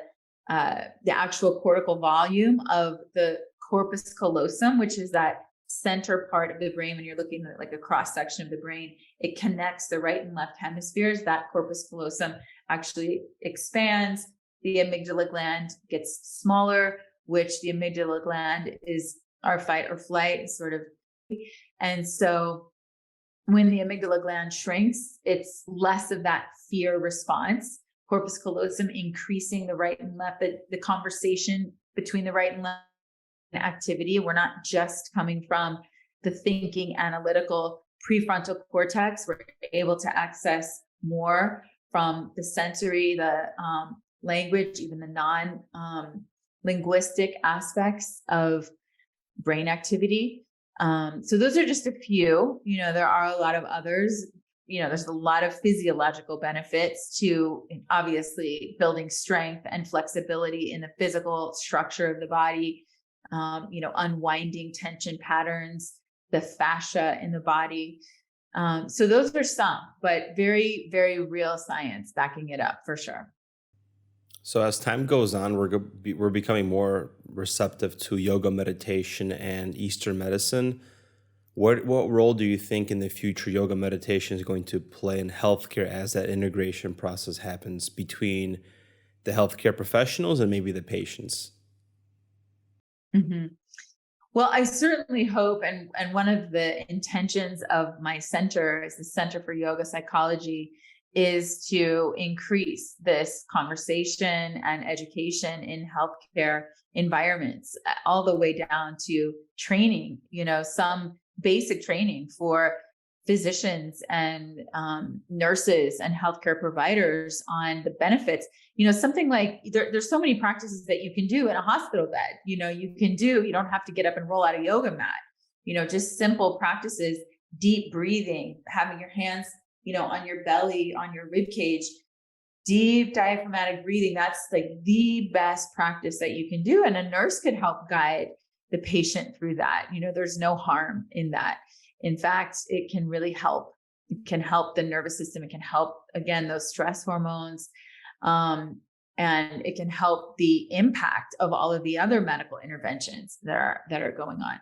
actual cortical volume of the corpus callosum, which is that center part of the brain. When you're looking at like a cross section of the brain, it connects the right and left hemispheres. That corpus callosum actually expands. The amygdala gland gets smaller, which the amygdala gland is our fight or flight sort of. And so when the amygdala gland shrinks, it's less of that fear response. Corpus callosum increasing the right and left, the conversation between the right and left activity. We're not just coming from the thinking analytical prefrontal cortex. We're able to access more from the sensory, the language, even the non-linguistic aspects of brain activity. So those are just a few. There are a lot of others. There's a lot of physiological benefits to obviously building strength and flexibility in the physical structure of the body, unwinding tension patterns, the fascia in the body. So those are some, but very, very real science backing it up for sure. So as time goes on, we're becoming more receptive to yoga, meditation, and Eastern medicine. What role do you think in the future yoga meditation is going to play in healthcare as that integration process happens between the healthcare professionals and maybe the patients? Mm-hmm. Well, I certainly hope, and one of the intentions of my center is the Center for Yoga Psychology, is to increase this conversation and education in healthcare environments, all the way down to training, some basic training for physicians and nurses and healthcare providers on the benefits. Something like there's so many practices that you can do in a hospital bed. You don't have to get up and roll out a yoga mat. Just simple practices, deep breathing, having your hands on your belly, on your rib cage, deep diaphragmatic breathing. That's like the best practice that you can do, and a nurse could help guide the patient through that. There's no harm in that. In fact, it can really help. It can help the nervous system. It can help, again, those stress hormones. And it can help the impact of all of the other medical interventions that are going on.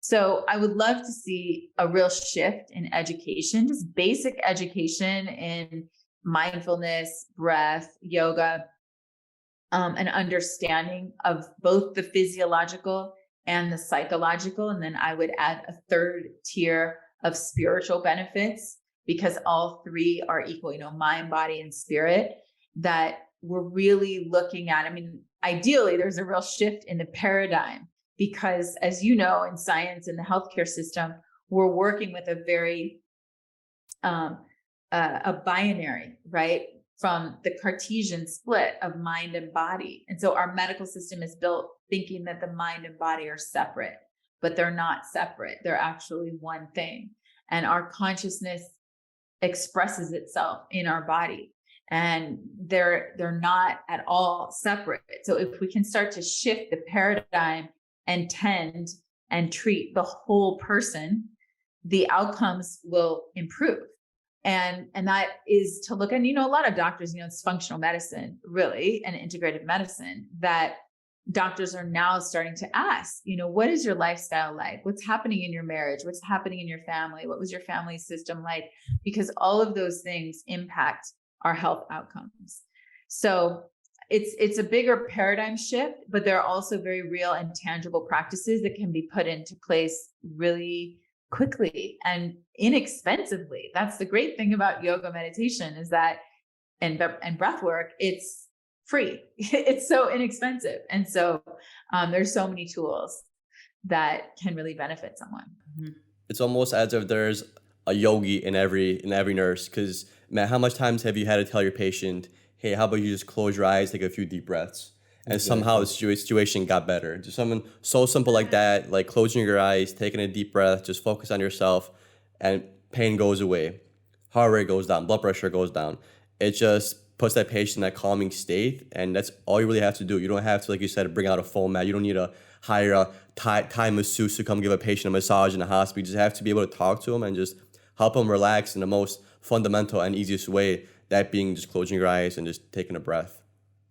So I would love to see a real shift in education, just basic education in mindfulness, breath, yoga, an understanding of both the physiological and the psychological. And then I would add a third tier of spiritual benefits, because all three are equal, mind, body, and spirit, that we're really looking at. I mean, ideally, there's a real shift in the paradigm, because as you know, in science and the healthcare system, we're working with a very, a binary, right? From the Cartesian split of mind and body. And so our medical system is built thinking that the mind and body are separate, but they're not separate. They're actually one thing. And our consciousness expresses itself in our body, and they're not at all separate. So if we can start to shift the paradigm and tend and treat the whole person, the outcomes will improve. And that is to look at, a lot of doctors, it's functional medicine, really, and integrative medicine, that doctors are now starting to ask, what is your lifestyle like? What's happening in your marriage? What's happening in your family? What was your family system like? Because all of those things impact our health outcomes. So it's a bigger paradigm shift, but there are also very real and tangible practices that can be put into place really quickly and inexpensively. That's the great thing about yoga meditation, is that, and breath work, it's free. It's so inexpensive. And so there's so many tools that can really benefit someone. Mm-hmm. It's almost as if there's a yogi in every nurse. Because, man, how much times have you had to tell your patient, hey, how about you just close your eyes, take a few deep breaths? And somehow the situation got better. Just something so simple like that, like closing your eyes, taking a deep breath, just focus on yourself, and pain goes away. Heart rate goes down, blood pressure goes down. It just puts that patient in that calming state, and that's all you really have to do. You don't have to, like you said, bring out a foam mat. You don't need to hire a Thai masseuse to come give a patient a massage in the hospital. You just have to be able to talk to them and just help them relax in the most fundamental and easiest way, that being just closing your eyes and just taking a breath.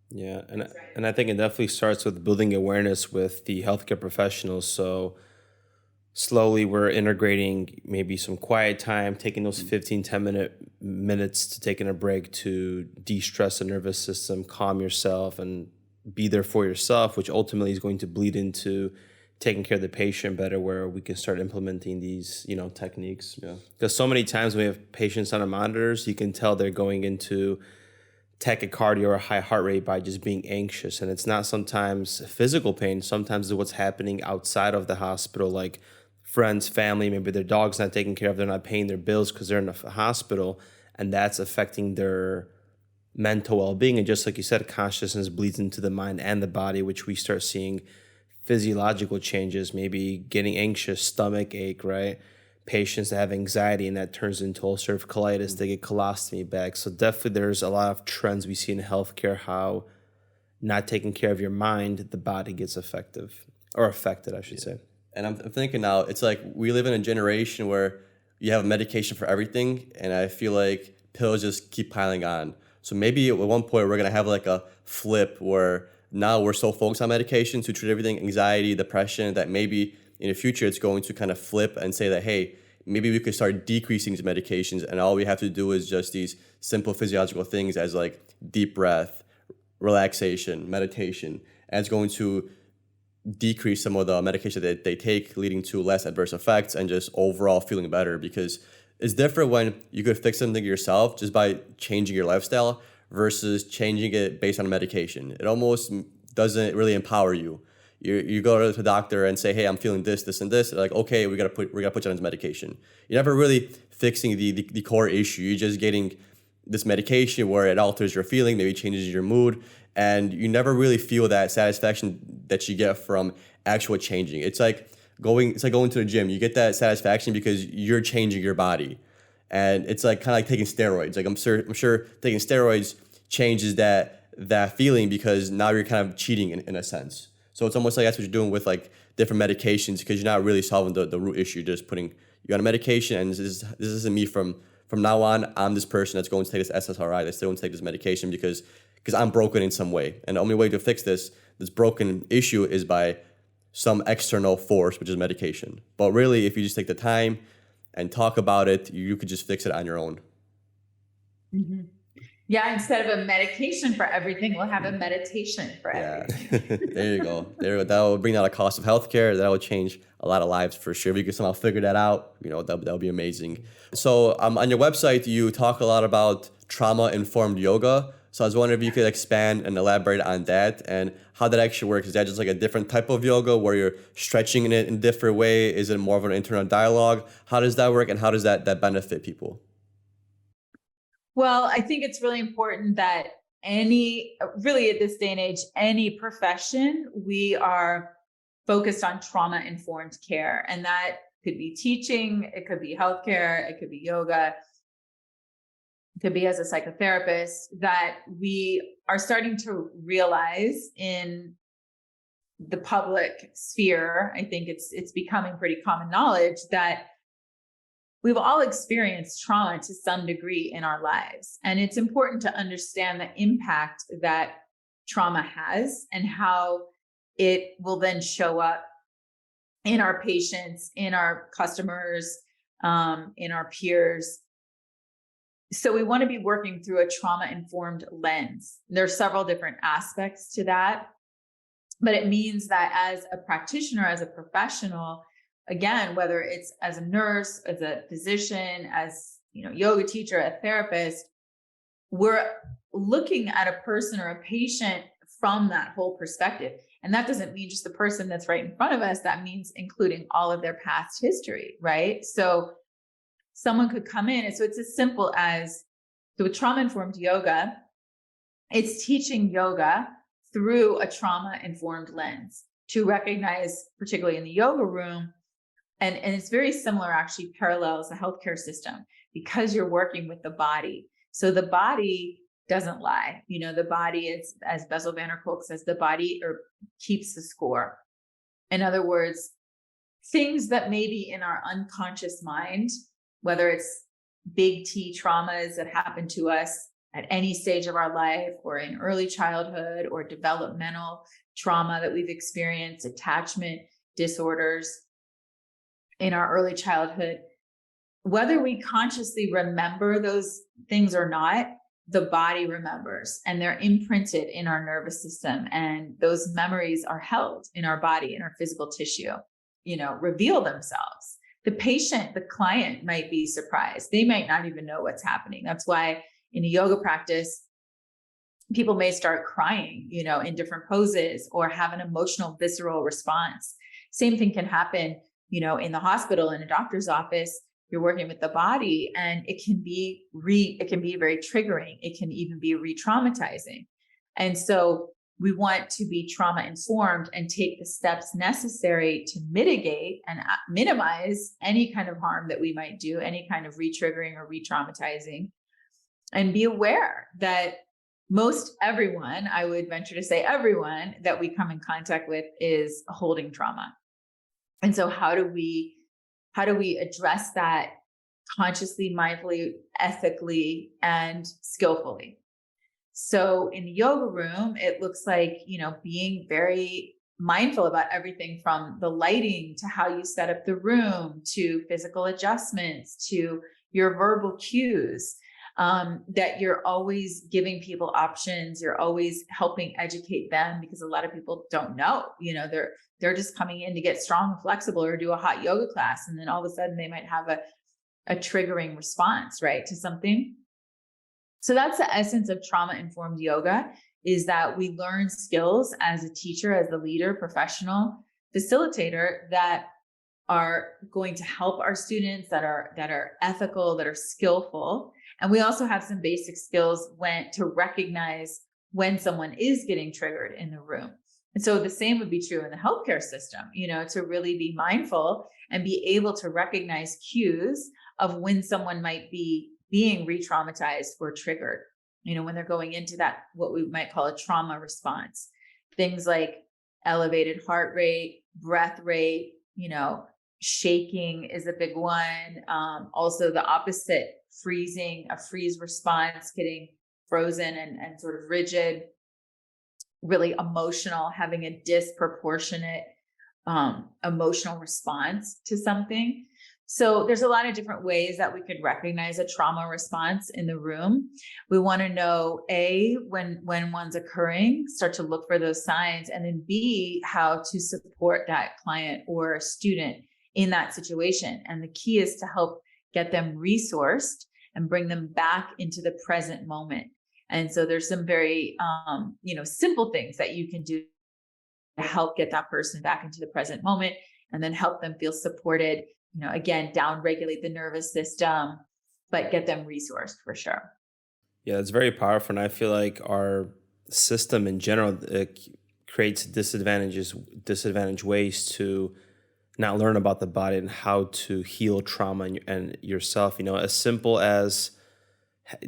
Yeah, and I think it definitely starts with building awareness with the healthcare professionals. So slowly we're integrating maybe some quiet time, taking those 10 minutes to taking a break to de-stress the nervous system, calm yourself, and be there for yourself, which ultimately is going to bleed into taking care of the patient better, where we can start implementing these, techniques. Yeah. Because so many times when we have patients on our monitors, you can tell they're going into tachycardia or high heart rate by just being anxious. And it's not sometimes physical pain. Sometimes it's what's happening outside of the hospital, like friends, family, maybe their dog's not taken care of. They're not paying their bills because they're in a hospital, and that's affecting their mental well-being. And just like you said, consciousness bleeds into the mind and the body, which we start seeing physiological changes, maybe getting anxious, stomach ache, right? Patients that have anxiety, and that turns into ulcerative colitis, they get colostomy bags. So definitely there's a lot of trends we see in healthcare, how not taking care of your mind, the body gets affected, I should say. And I'm thinking now, it's like we live in a generation where you have medication for everything, and I feel like pills just keep piling on. So maybe at one point we're going to have like a flip where now we're so focused on medication to treat everything, anxiety, depression, that maybe in the future it's going to kind of flip and say that, hey, maybe we could start decreasing these medications, and all we have to do is just these simple physiological things as like deep breath, relaxation, meditation, and it's going to decrease some of the medication that they take, leading to less adverse effects and just overall feeling better. Because it's different when you could fix something yourself just by changing your lifestyle versus changing it based on medication. It almost doesn't really empower you. You go to the doctor and say, hey, I'm feeling this, this, and this. They're like, okay, we gotta put you on this medication. You're never really fixing the core issue. You're just getting this medication where it alters your feeling, maybe changes your mood, and you never really feel that satisfaction that you get from actual changing. It's like going to the gym. You get that satisfaction because you're changing your body. And it's like kind of like taking steroids. Like I'm sure taking steroids changes that feeling because now you're kind of cheating in a sense. So it's almost like that's what you're doing with like different medications, because you're not really solving the root issue. You're just putting you on a medication, and this isn't me from now on. I'm this person that's going to take this SSRI, that's going to take this medication because I'm broken in some way. And the only way to fix this broken issue is by some external force, which is medication. But really, if you just take the time and talk about it, you could just fix it on your own. Mm-hmm. Yeah, instead of a medication for everything, we'll have a meditation for everything. There you go. That will bring down the cost of healthcare. That will change a lot of lives for sure. If you can somehow figure that out, that would be amazing. So on your website, you talk a lot about trauma-informed yoga. So I was wondering if you could expand and elaborate on that and how that actually works. Is that just like a different type of yoga where you're stretching in it in a different way? Is it more of an internal dialogue? How does that work, and how does that benefit people? Well, I think it's really important that really at this day and age, any profession, we are focused on trauma-informed care. And that could be teaching, it could be healthcare, it could be yoga, it could be as a psychotherapist, that we are starting to realize in the public sphere. I think it's becoming pretty common knowledge that we've all experienced trauma to some degree in our lives. And it's important to understand the impact that trauma has and how it will then show up in our patients, in our customers, in our peers. So we want to be working through a trauma-informed lens. There's several different aspects to that, but it means that as a practitioner, as a professional, again, whether it's as a nurse, as a physician, as yoga teacher, a therapist, we're looking at a person or a patient from that whole perspective. And that doesn't mean just the person that's right in front of us. That means including all of their past history, right? So someone could come in. And so it's as simple as, so with trauma-informed yoga, it's teaching yoga through a trauma-informed lens to recognize, particularly in the yoga room, and it's very similar, actually parallels the healthcare system because you're working with the body. So the body doesn't lie. The body is, as Bessel van der Kolk says, the body keeps the score. In other words, things that may be in our unconscious mind, whether it's big T traumas that happen to us at any stage of our life or in early childhood or developmental trauma that we've experienced, attachment disorders in our early childhood, whether we consciously remember those things or not, the body remembers, and they're imprinted in our nervous system. And those memories are held in our body, in our physical tissue, reveal themselves. The patient, the client might be surprised. They might not even know what's happening. That's why in a yoga practice, people may start crying, in different poses or have an emotional, visceral response. Same thing can happen in the hospital, in a doctor's office. You're working with the body, and it can be very triggering. It can even be re-traumatizing. And so we want to be trauma informed and take the steps necessary to mitigate and minimize any kind of harm that we might do, any kind of re-triggering or re-traumatizing, and be aware that most everyone, I would venture to say everyone that we come in contact with is holding trauma. And so how do we address that consciously, mindfully, ethically, and skillfully? So in the yoga room, it looks like, being very mindful about everything from the lighting to how you set up the room, to physical adjustments, to your verbal cues. that you're always giving people options. You're always helping educate them, because a lot of people don't know, they're just coming in to get strong and flexible or do a hot yoga class. And then all of a sudden they might have a triggering response, right, to something. So that's the essence of trauma-informed yoga, is that we learn skills as a teacher, as the leader, professional, facilitator, that are going to help our students, that are ethical, that are skillful. And we also have some basic skills to recognize when someone is getting triggered in the room. And so the same would be true in the healthcare system, to really be mindful and be able to recognize cues of when someone might be being re-traumatized or triggered, when they're going into that, what we might call a trauma response. Things like elevated heart rate, breath rate, shaking is a big one. Also the opposite, freezing, a freeze response, getting frozen and sort of rigid, really emotional, having a disproportionate emotional response to something. So there's a lot of different ways that we could recognize a trauma response in the room. We want to know, A, when one's occurring, start to look for those signs, and then B, how to support that client or student in that situation. And the key is to help get them resourced and bring them back into the present moment. And so there's some very, simple things that you can do to help get that person back into the present moment, and then help them feel supported. Again, down regulate the nervous system, but get them resourced for sure. Yeah, it's very powerful. And I feel like our system in general creates disadvantaged ways to not learn about the body and how to heal trauma and yourself. As simple as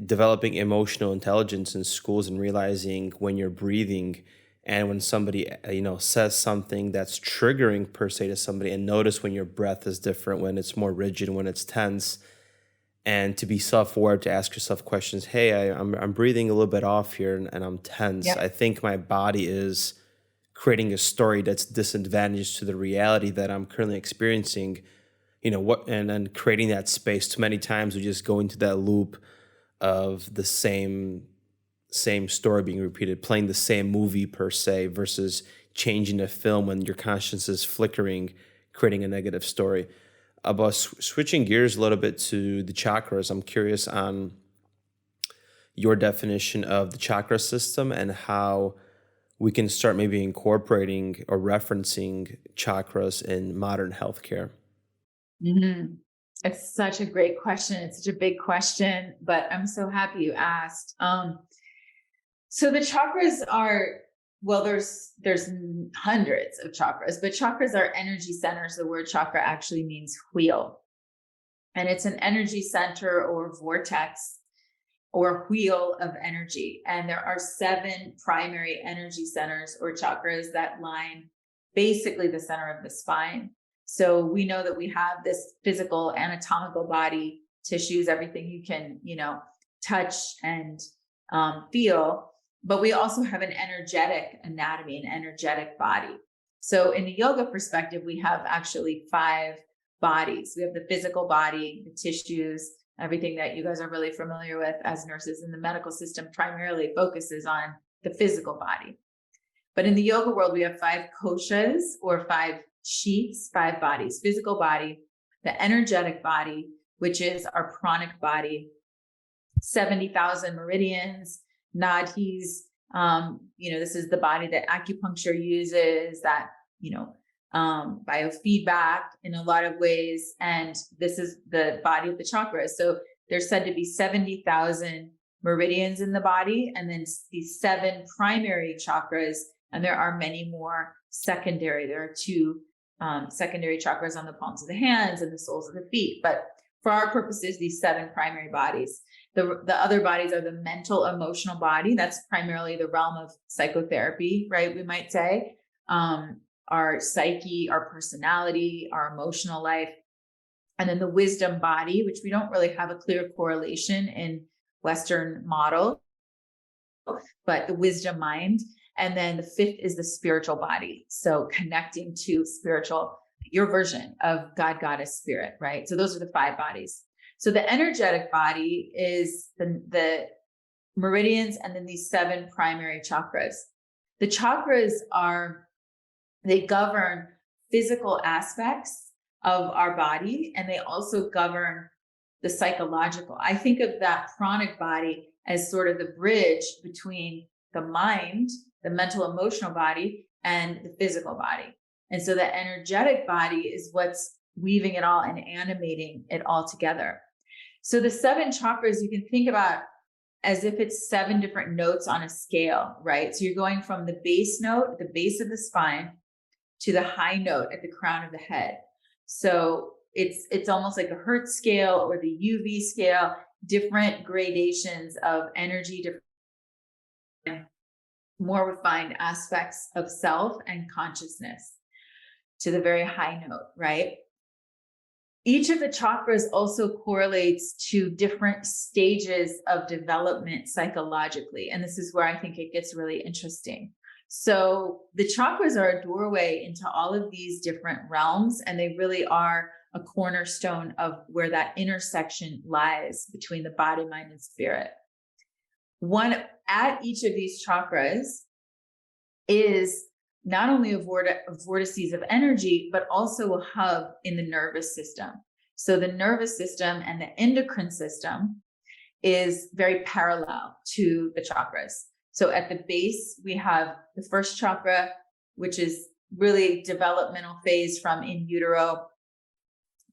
developing emotional intelligence in schools and realizing when you're breathing and when somebody, says something that's triggering per se to somebody, and notice when your breath is different, when it's more rigid, when it's tense, and to be self-aware, to ask yourself questions. Hey, I'm breathing a little bit off here and I'm tense. Yep. I think my body is creating a story that's disadvantaged to the reality that I'm currently experiencing, and then creating that space. Too many times we just go into that loop of the same story being repeated, playing the same movie per se, versus changing the film when your conscience is flickering, creating a negative story. About switching gears a little bit to the chakras, I'm curious on your definition of the chakra system and how we can start maybe incorporating or referencing chakras in modern healthcare. Mm-hmm. It's such a great question. It's such a big question, but I'm so happy you asked. So the chakras are, there's hundreds of chakras, but chakras are energy centers. The word chakra actually means wheel, and it's an energy center or vortex or wheel of energy. And there are 7 primary energy centers or chakras that line basically the center of the spine. So we know that we have this physical anatomical body, tissues, everything you can, touch and feel. But we also have an energetic anatomy, an energetic body. So in the yoga perspective, we have actually 5 bodies. We have the physical body, the tissues, everything that you guys are really familiar with as nurses in the medical system primarily focuses on the physical body. But in the yoga world, we have 5 koshas or 5 sheets, 5 bodies: physical body, the energetic body, which is our pranic body, 70,000 meridians, nadis. This is the body that acupuncture uses, that, biofeedback in a lot of ways. And this is the body of the chakras. So there's said to be 70,000 meridians in the body, and then these 7 primary chakras. And there are many more secondary. There are 2 secondary chakras on the palms of the hands and the soles of the feet. But for our purposes, these 7 primary bodies. The other bodies are the mental, emotional body. That's primarily the realm of psychotherapy, right? We might say our psyche, our personality, our emotional life. And then the wisdom body, which we don't really have a clear correlation in Western model, but the wisdom mind. And then the 5th is the spiritual body. So connecting to spiritual, your version of God, Goddess, Spirit, right? So those are the 5 bodies. So the energetic body is the meridians and then these 7 primary chakras. The chakras they govern physical aspects of our body, and they also govern the psychological. I think of that pranic body as sort of the bridge between the mind, the mental emotional body, and the physical body. And so the energetic body is what's weaving it all and animating it all together. So the 7 chakras you can think about as if it's 7 different notes on a scale, right? So you're going from the base note, the base of the spine, to the high note at the crown of the head. So it's almost like a Hertz scale or the UV scale, different gradations of energy, different, more refined aspects of self and consciousness to the very high note, right? Each of the chakras also correlates to different stages of development psychologically. And this is where I think it gets really interesting. So the chakras are a doorway into all of these different realms, and they really are a cornerstone of where that intersection lies between the body, mind, and spirit. One at each of these chakras is not only vortices of energy, but also a hub in the nervous system. So the nervous system and the endocrine system is very parallel to the chakras. So at the base, we have the first chakra, which is really developmental phase from in utero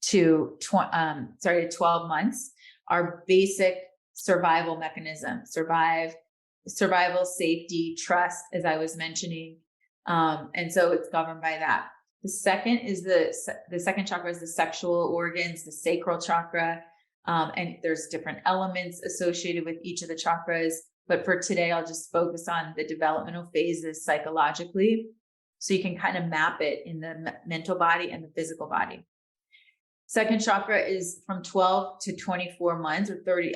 to 12 months. Our basic survival mechanism, survival, safety, trust, as I was mentioning. And so it's governed by that. The second is the second chakra is the sexual organs, the sacral chakra. And there's different elements associated with each of the chakras. But for today, I'll just focus on the developmental phases psychologically. So you can kind of map it in the mental body and the physical body. Second chakra is from 12 to 24 months or 12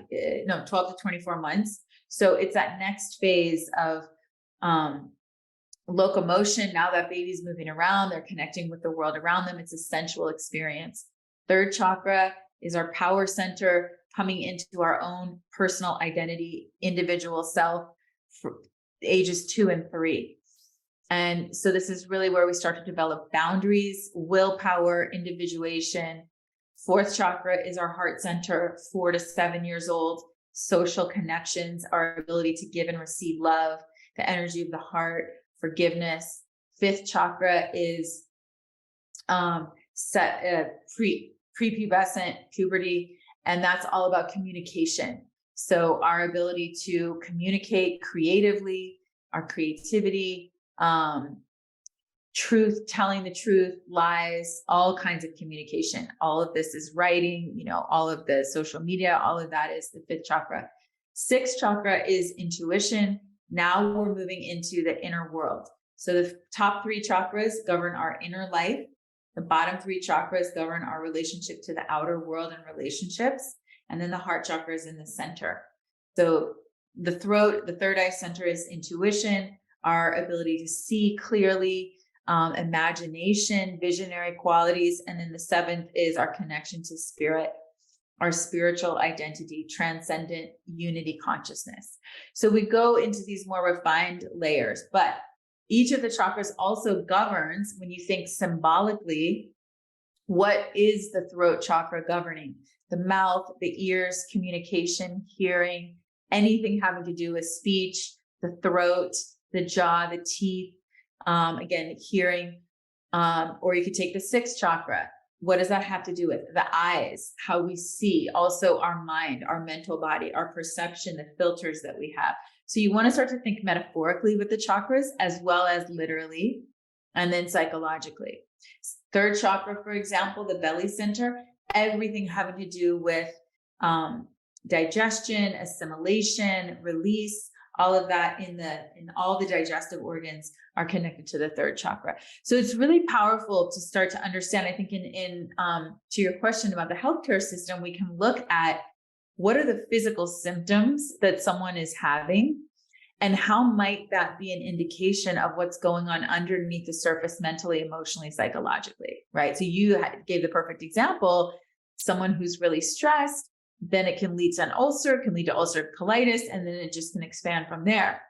to 24 months. So it's that next phase of locomotion. Now that baby's moving around, they're connecting with the world around them. It's a sensual experience. Third chakra is our power center, coming into our own personal identity, individual self for ages 2 and 3. And so this is really where we start to develop boundaries, willpower, individuation. Fourth chakra is our heart center, 4 to 7 years old, social connections, our ability to give and receive love, the energy of the heart, forgiveness. Fifth chakra is prepubescent puberty, and that's all about communication. So our ability to communicate creatively, our creativity, truth, telling the truth, lies, all kinds of communication. All of this is writing, all of the social media, all of that is the fifth chakra. Sixth chakra is intuition. Now we're moving into the inner world. So the top 3 chakras govern our inner life. The bottom 3 chakras govern our relationship to the outer world and relationships. And then the heart chakra is in the center. So the throat, the third eye center is intuition, our ability to see clearly, imagination, visionary qualities. And then the 7th is our connection to spirit, our spiritual identity, transcendent unity consciousness. So we go into these more refined layers, but each of the chakras also governs, when you think symbolically, what is the throat chakra governing? The mouth, the ears, communication, hearing, anything having to do with speech, the throat, the jaw, the teeth, again, hearing, or you could take the 6th chakra. What does that have to do with? The eyes, how we see, also our mind, our mental body, our perception, the filters that we have. So you want to start to think metaphorically with the chakras as well as literally, and then psychologically. Third chakra, for example, the belly center, everything having to do with digestion, assimilation, release, all of that in all the digestive organs are connected to the third chakra. So it's really powerful to start to understand. I think to your question about the healthcare system, we can look at what are the physical symptoms that someone is having and how might that be an indication of what's going on underneath the surface mentally, emotionally, psychologically, right? So you gave the perfect example. someone who's really stressed, then it can lead to an ulcer, can lead to ulcerative colitis, and then it just can expand from there.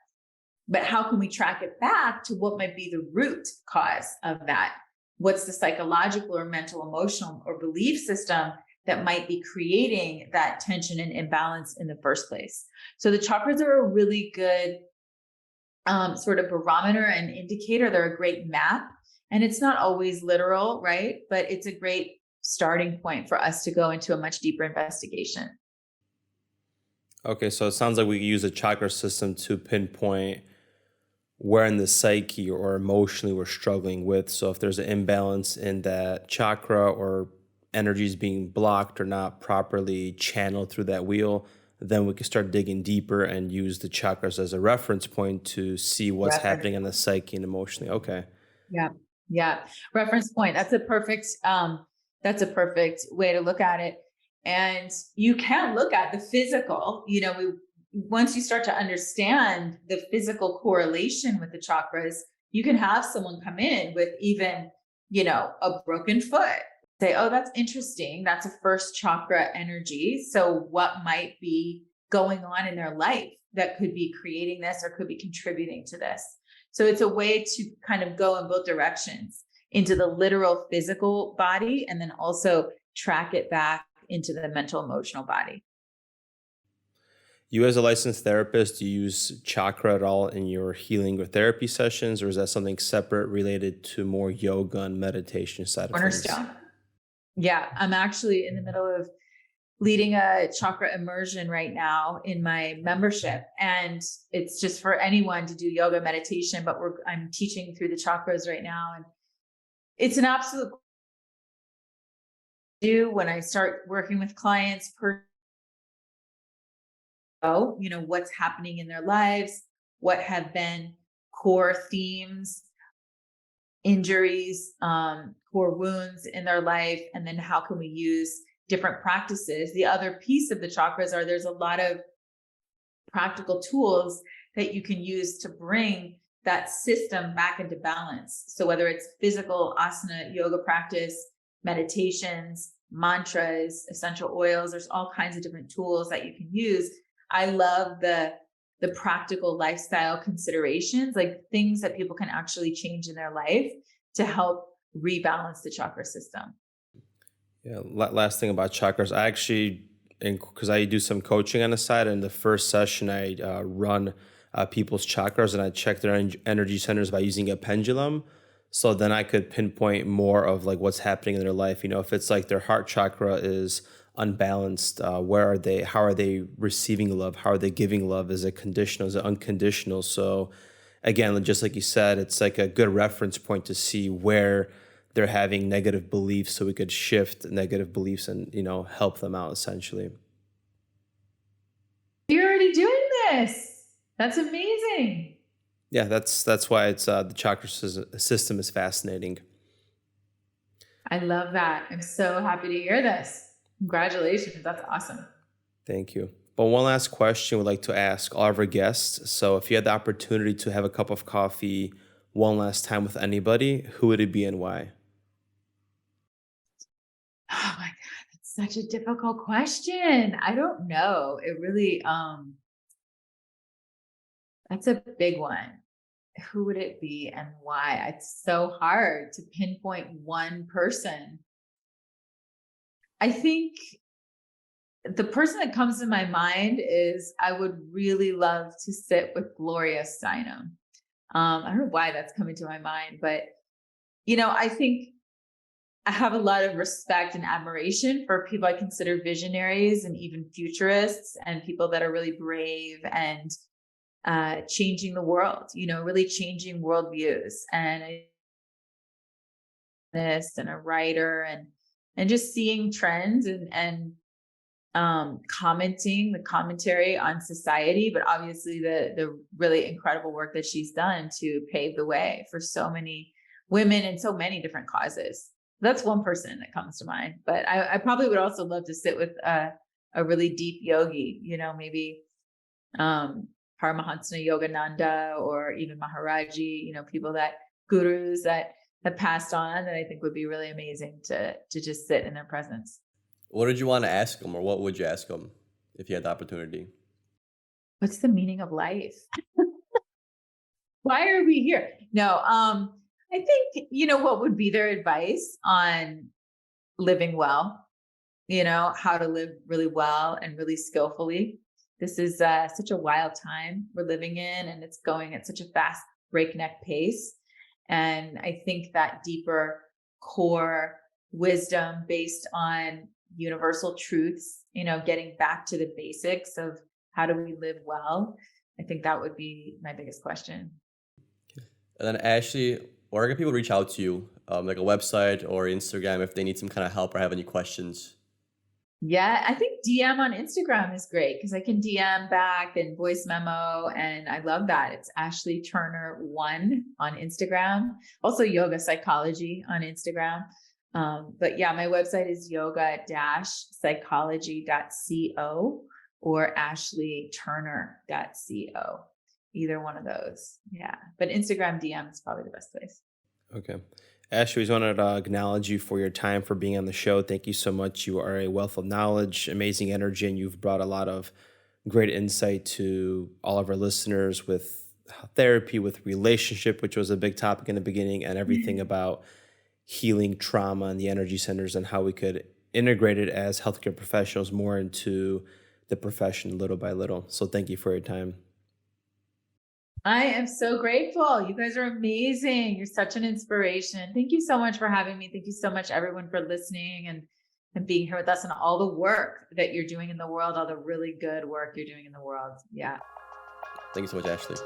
But how can we track it back to what might be the root cause of that? What's the psychological or mental, emotional, or belief system that might be creating that tension and imbalance in the first place? So the chakras are a really good sort of barometer and indicator. They're a great map, and it's not always literal, right? But it's a great starting point for us to go into a much deeper investigation. Okay, so it sounds like we use a chakra system to pinpoint where in the psyche or emotionally we're struggling with. So if there's an imbalance in that chakra or energies being blocked or not properly channeled through that wheel, then we can start digging deeper and use the chakras as a reference point to see what's happening in the psyche and emotionally. Okay. Yeah. Yeah. Reference point. That's a perfect way to look at it. And you can look at the physical, once you start to understand the physical correlation with the chakras, you can have someone come in with even, a broken foot. Say, oh, that's interesting. That's a first chakra energy. So what might be going on in their life that could be creating this or could be contributing to this? So it's a way to kind of go in both directions, into the literal physical body, and then also track it back into the mental, emotional body. You as a licensed therapist, do you use chakra at all in your healing or therapy sessions, or is that something separate related to more yoga and meditation side of Cornerstone. things? Yeah, I'm actually in the middle of leading a chakra immersion right now in my membership. And it's just for anyone to do yoga meditation, but I'm teaching through the chakras right now. And it's an absolute when I start working with clients what's happening in their lives, what have been core themes, injuries, core wounds in their life, and then how can we use different practices. The other piece of the chakras there's a lot of practical tools that you can use to bring that system back into balance. So whether it's physical asana yoga practice, meditations, mantras, essential oils, there's all kinds of different tools that you can use. I love the practical lifestyle considerations, like things that people can actually change in their life to help rebalance the chakra system. Yeah. Last thing about chakras, I actually, because I do some coaching on the side, and the first session I run people's chakras and I check their energy centers by using a pendulum. So then I could pinpoint more of like what's happening in their life. If it's like their heart chakra is unbalanced, where are they? How are they receiving love? How are they giving love? Is it conditional? Is it unconditional? So again, just like you said, it's like a good reference point to see where they're having negative beliefs, so we could shift negative beliefs and help them out essentially. You're already doing this. That's amazing. Yeah, that's why it's the chakra system is fascinating. I love that. I'm so happy to hear this. Congratulations. That's awesome. Thank you. But one last question we'd like to ask all of our guests. So if you had the opportunity to have a cup of coffee one last time with anybody, who would it be and why? Oh my God, that's such a difficult question. I don't know. It really, that's a big one. Who would it be and why? It's so hard to pinpoint one person. I think the person that comes to my mind is I would really love to sit with Gloria Steinem. I don't know why that's coming to my mind, but I think I have a lot of respect and admiration for people I consider visionaries and even futurists and people that are really brave and changing the world, really changing worldviews. And a writer and just seeing trends and commenting the commentary on society, but obviously the really incredible work that she's done to pave the way for so many women and so many different causes. That's one person that comes to mind, but I probably would also love to sit with a really deep yogi, maybe Paramahansa Yogananda or even Maharaji, people gurus that have passed on that I think would be really amazing to just sit in their presence. What did you want to ask him, or what would you ask him if you had the opportunity? What's the meaning of life? Why are we here? No, I think, what would be their advice on living well, how to live really well and really skillfully. This is such a wild time we're living in, and it's going at such a fast breakneck pace. And I think that deeper core wisdom based on universal truths, getting back to the basics of how do we live well, I think that would be my biggest question. And then Ashley, where can people reach out to you, like a website or Instagram, if they need some kind of help or have any questions? Yeah, I think DM on Instagram is great because I can DM back and voice memo. And I love that. It's Ashley Turner 1 on Instagram. Also yoga psychology on Instagram. But yeah, my website is yoga-psychology.co or ashleyturner.co. Either one of those. Yeah. But Instagram DM is probably the best place. Okay. Ashley, we just wanted to acknowledge you for your time, for being on the show. Thank you so much. You are a wealth of knowledge, amazing energy, and you've brought a lot of great insight to all of our listeners with therapy, with relationship, which was a big topic in the beginning, and everything about healing trauma and the energy centers and how we could integrate it as healthcare professionals more into the profession little by little. So thank you for your time. I am so grateful. You guys are amazing. You're such an inspiration. Thank you so much for having me. Thank you so much, everyone, for listening and being here with us and all the work that you're doing in the world, all the really good work you're doing in the world. Yeah. Thank you so much, Ashley.